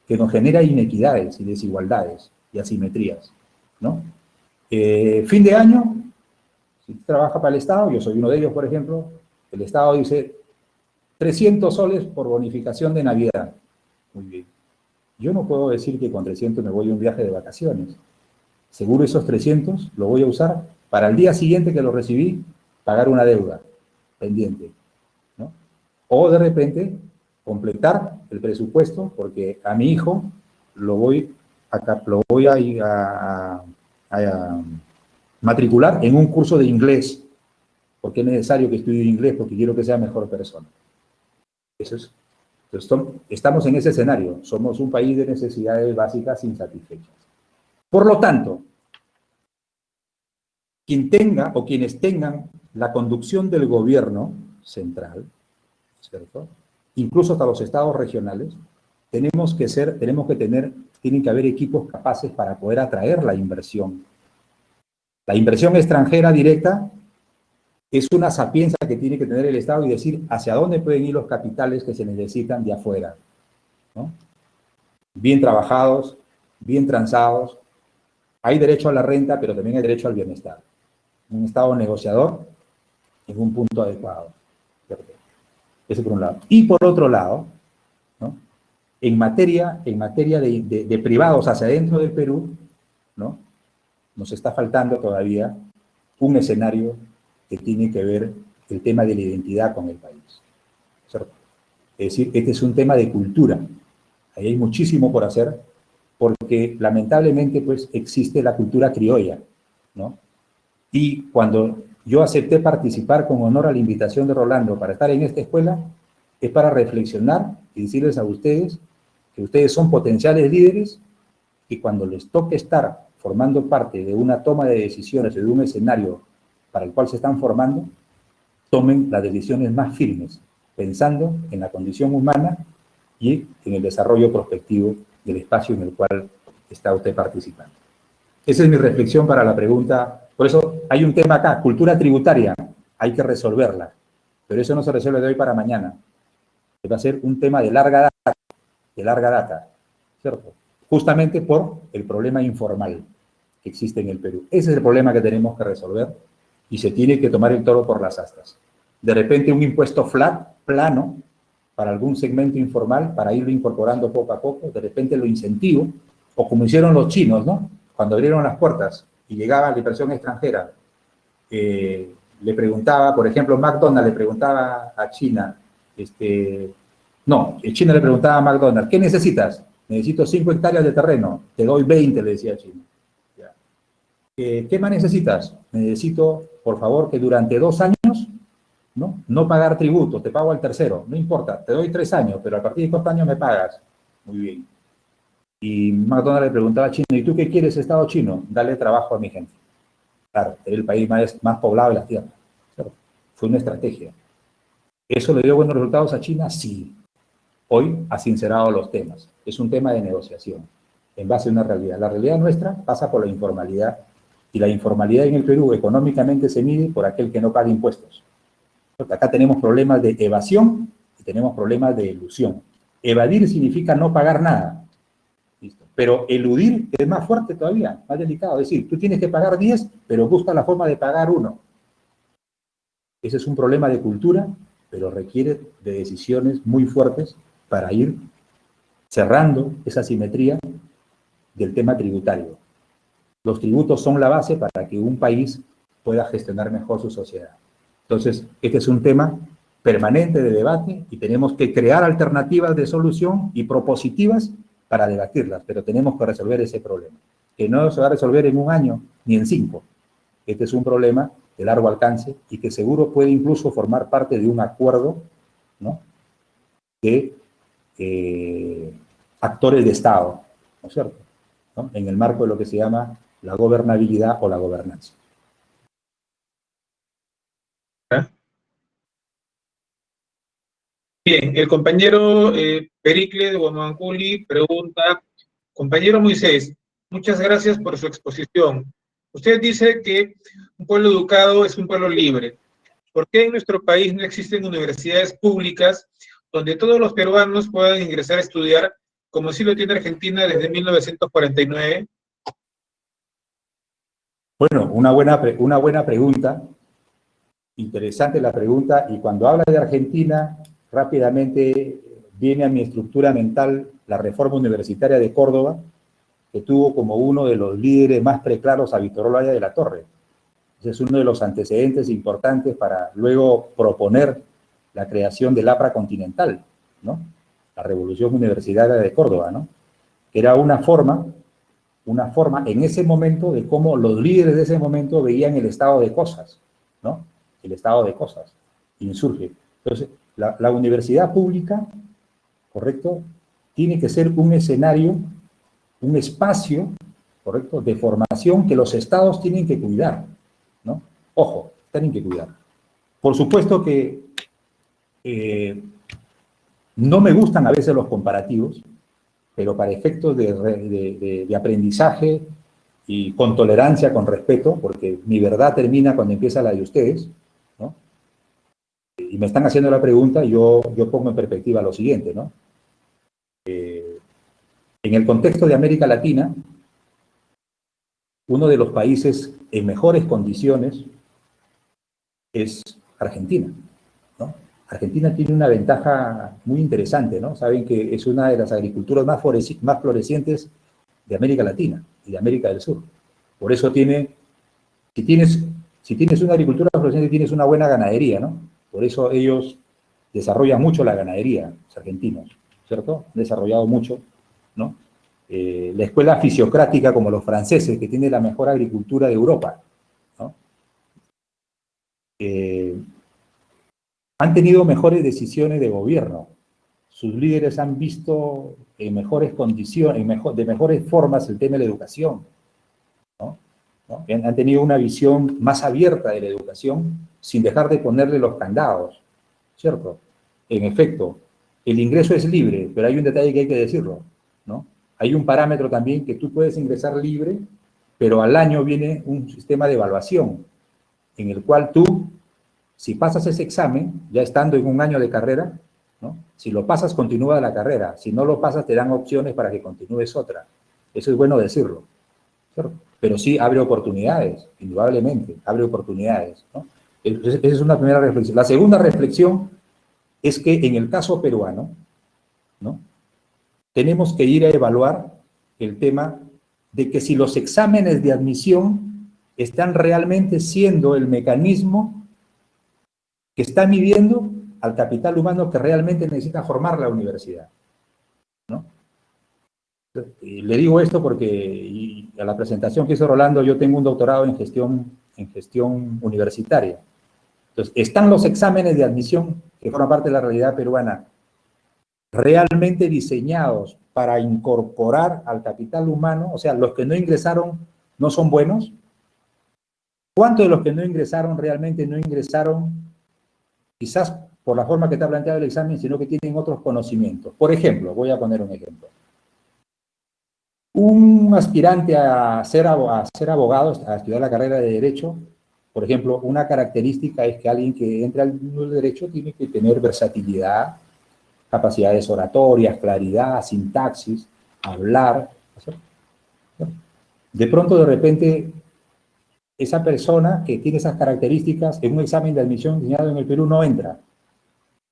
que nos genera inequidades y desigualdades y asimetrías, ¿no? Fin de año, si trabaja para el Estado, yo soy uno de ellos, por ejemplo, el Estado dice 300 soles por bonificación de Navidad. Muy bien. Yo no puedo decir que con 300 me voy a un viaje de vacaciones. Seguro esos 300 lo voy a usar para el día siguiente que lo recibí, pagar una deuda pendiente, ¿no? O de repente completar el presupuesto porque a mi hijo lo voy a matricular en un curso de inglés, porque es necesario que estudie inglés, porque quiero que sea mejor persona. Eso es. Entonces, estamos en ese escenario. Somos un país de necesidades básicas insatisfechas. Por lo tanto, quien tenga o quienes tengan la conducción del gobierno central, ¿cierto? Incluso hasta los estados regionales, tienen que haber equipos capaces para poder atraer la inversión. La inversión extranjera directa es una sapiencia que tiene que tener el Estado y decir hacia dónde pueden ir los capitales que se necesitan de afuera, ¿no? Bien trabajados, bien transados. Hay derecho a la renta, pero también hay derecho al bienestar. Un Estado negociador en un punto adecuado. Eso por un lado. Y por otro lado, ¿no? En materia de privados hacia adentro del Perú, ¿no? Nos está faltando todavía un escenario que tiene que ver el tema de la identidad con el país, ¿cierto? Es decir, este es un tema de cultura. Ahí hay muchísimo por hacer, porque lamentablemente pues existe la cultura criolla, ¿no? Y cuando yo acepté participar con honor a la invitación de Rolando para estar en esta escuela, es para reflexionar y decirles a ustedes que ustedes son potenciales líderes y cuando les toque estar formando parte de una toma de decisiones, de un escenario para el cual se están formando, tomen las decisiones más firmes, pensando en la condición humana y en el desarrollo prospectivo del espacio en el cual está usted participando. Esa es mi reflexión para la pregunta. Por eso hay un tema acá, cultura tributaria, hay que resolverla, pero eso no se resuelve de hoy para mañana. Va a ser un tema de larga data, ¿cierto? Justamente por el problema informal que existe en el Perú. Ese es el problema que tenemos que resolver y se tiene que tomar el toro por las astas. De repente un impuesto flat, plano, para algún segmento informal, para irlo incorporando poco a poco, de repente lo incentivo, o como hicieron los chinos, ¿no? Cuando abrieron las puertas y llegaba la inversión extranjera, le preguntaba, por ejemplo, McDonald's le preguntaba a China, China le preguntaba a McDonald's, ¿qué necesitas? Necesito 5 hectáreas de terreno, te doy 20, le decía China. ¿Qué más necesitas? Necesito, por favor, que durante 2 años, no pagar tributo, te pago al tercero, no importa, te doy 3 años, pero a partir de 4 años me pagas. Muy bien. Y McDonald's le preguntaba a China, ¿y tú qué quieres, Estado chino? Dale trabajo a mi gente. Claro, era el país más poblado de la Tierra. Claro, fue una estrategia. ¿Eso le dio buenos resultados a China? Sí. Hoy ha sincerado los temas. Es un tema de negociación, en base a una realidad. La realidad nuestra pasa por la informalidad, y la informalidad en el Perú económicamente se mide por aquel que no paga impuestos. Porque acá tenemos problemas de evasión y tenemos problemas de elusión. Evadir significa no pagar nada. ¿Listo? Pero eludir es más fuerte todavía, más delicado. Es decir, tú tienes que pagar 10, pero busca la forma de pagar 1. Ese es un problema de cultura, pero requiere de decisiones muy fuertes para ir cerrando esa simetría del tema tributario. Los tributos son la base para que un país pueda gestionar mejor su sociedad. Entonces, este es un tema permanente de debate y tenemos que crear alternativas de solución y propositivas para debatirlas, pero tenemos que resolver ese problema, que no se va a resolver en 1 año ni en 5. Este es un problema de largo alcance y que seguro puede incluso formar parte de un acuerdo, ¿no?, de actores de Estado, ¿no es cierto? ¿no? En el marco de lo que se llama la gobernabilidad o la gobernanza. Bien, el compañero Pericle de Guamanculi pregunta, compañero Moisés, muchas gracias por su exposición. Usted dice que un pueblo educado es un pueblo libre. ¿Por qué en nuestro país no existen universidades públicas donde todos los peruanos puedan ingresar a estudiar, como sí lo tiene Argentina desde 1949? Bueno, una buena pregunta, interesante la pregunta, y cuando habla de Argentina, rápidamente viene a mi estructura mental la reforma universitaria de Córdoba, que tuvo como uno de los líderes más preclaros a Víctor Olaya de la Torre. Ese es uno de los antecedentes importantes para luego proponer la creación del APRA continental, ¿no? La Revolución Universitaria de Córdoba, ¿no? Era una forma en ese momento de cómo los líderes de ese momento veían el estado de cosas, ¿no? El estado de cosas, insurge. Entonces, la universidad pública, ¿correcto?, tiene que ser un escenario, un espacio, ¿correcto?, de formación que los estados tienen que cuidar, ¿no? Ojo, tienen que cuidar. Por supuesto que no me gustan a veces los comparativos, pero para efectos de aprendizaje y con tolerancia, con respeto, porque mi verdad termina cuando empieza la de ustedes, ¿no? Y me están haciendo la pregunta, yo pongo en perspectiva lo siguiente, ¿no? En el contexto de América Latina, uno de los países en mejores condiciones es Argentina, ¿no? Argentina tiene una ventaja muy interesante, ¿no? Saben que es una de las agriculturas más florecientes de América Latina y de América del Sur. Por eso si tienes una agricultura floreciente, tienes una buena ganadería, ¿no? Por eso ellos desarrollan mucho la ganadería, los argentinos, ¿cierto? Han desarrollado mucho, ¿no? La escuela fisiocrática, como los franceses, que tiene la mejor agricultura de Europa, ¿no? Han tenido mejores decisiones de gobierno. Sus líderes han visto en mejores condiciones, de mejores formas el tema de la educación, ¿no? ¿No? Han tenido una visión más abierta de la educación sin dejar de ponerle los candados, ¿cierto? En efecto, el ingreso es libre, pero hay un detalle que hay que decirlo, ¿no? Hay un parámetro también que tú puedes ingresar libre, pero al año viene un sistema de evaluación en el cual tú, si pasas ese examen, ya estando en un año de carrera, ¿no? Si lo pasas, continúa la carrera. Si no lo pasas, te dan opciones para que continúes otra. Eso es bueno decirlo, ¿cierto? Pero sí abre oportunidades, indudablemente, abre oportunidades, ¿no? Esa es una primera reflexión. La segunda reflexión es que en el caso peruano, ¿no?, tenemos que ir a evaluar el tema de que si los exámenes de admisión están realmente siendo el mecanismo que está midiendo al capital humano que realmente necesita formar la universidad, ¿no? Le digo esto porque a la presentación que hizo Rolando, yo tengo un doctorado en gestión universitaria. Entonces, ¿están los exámenes de admisión que forman parte de la realidad peruana realmente diseñados para incorporar al capital humano? O sea, los que no ingresaron no son buenos. ¿Cuántos de los que no ingresaron realmente no ingresaron quizás por la forma que está planteado el examen, sino que tienen otros conocimientos? Por ejemplo, voy a poner un ejemplo. Un aspirante a ser abogado, a estudiar la carrera de Derecho, por ejemplo, una característica es que alguien que entra al mundo del Derecho tiene que tener versatilidad, capacidades oratorias, claridad, sintaxis, hablar. De pronto, de repente, esa persona que tiene esas características en un examen de admisión diseñado en el Perú no entra,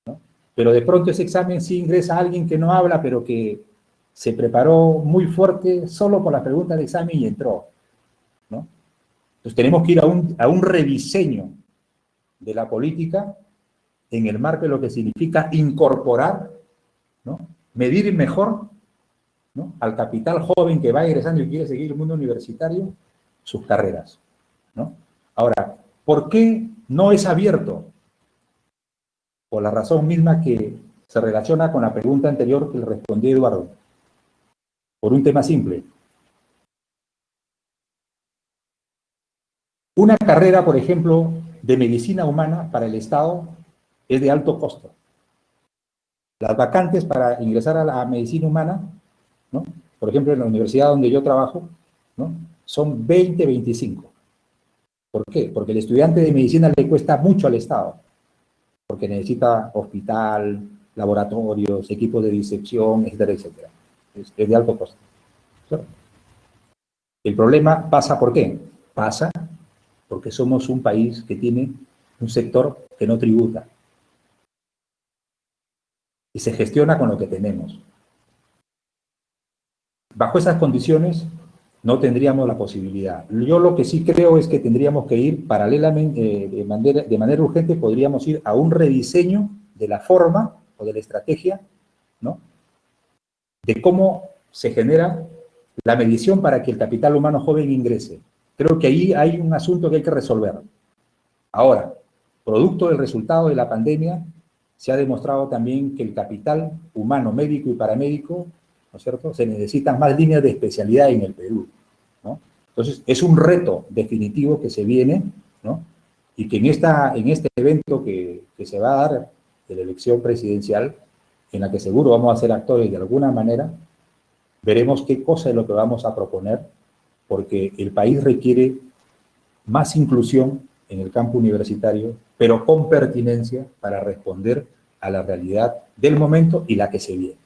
¿no? Pero de pronto ese examen sí ingresa a alguien que no habla, pero que se preparó muy fuerte solo por las preguntas del examen y entró, ¿no? Entonces tenemos que ir a un rediseño de la política en el marco de lo que significa incorporar, ¿no?, medir mejor, ¿no?, al capital joven que va ingresando y quiere seguir el mundo universitario, sus carreras, ¿no? Ahora, ¿por qué no es abierto? Por la razón misma que se relaciona con la pregunta anterior que le respondí a Eduardo. Por un tema simple. Una carrera, por ejemplo, de medicina humana para el Estado es de alto costo. Las vacantes para ingresar a la medicina humana, ¿no? Por ejemplo, en la universidad donde yo trabajo, ¿no? Son 20, 25. ¿Por qué? Porque el estudiante de medicina le cuesta mucho al Estado, porque necesita hospital, laboratorios, equipos de disección, etcétera, etcétera. Es de alto costo. Claro. El problema pasa ¿por qué? Pasa porque somos un país que tiene un sector que no tributa y se gestiona con lo que tenemos. Bajo esas condiciones no tendríamos la posibilidad. Yo lo que sí creo es que tendríamos que ir paralelamente, de manera urgente, podríamos ir a un rediseño de la forma o de la estrategia, ¿no? De cómo se genera la medición para que el capital humano joven ingrese. Creo que ahí hay un asunto que hay que resolver. Ahora, producto del resultado de la pandemia, se ha demostrado también que el capital humano, médico y paramédico, ¿no es cierto?, se necesitan más líneas de especialidad en el Perú, ¿no? Entonces, es un reto definitivo que se viene, ¿no? Y que en este evento que se va a dar de la elección presidencial, en la que seguro vamos a ser actores de alguna manera, veremos qué cosa es lo que vamos a proponer, porque el país requiere más inclusión en el campo universitario, pero con pertinencia para responder a la realidad del momento y la que se viene.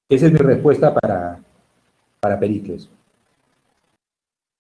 Esa es mi respuesta para Pericles.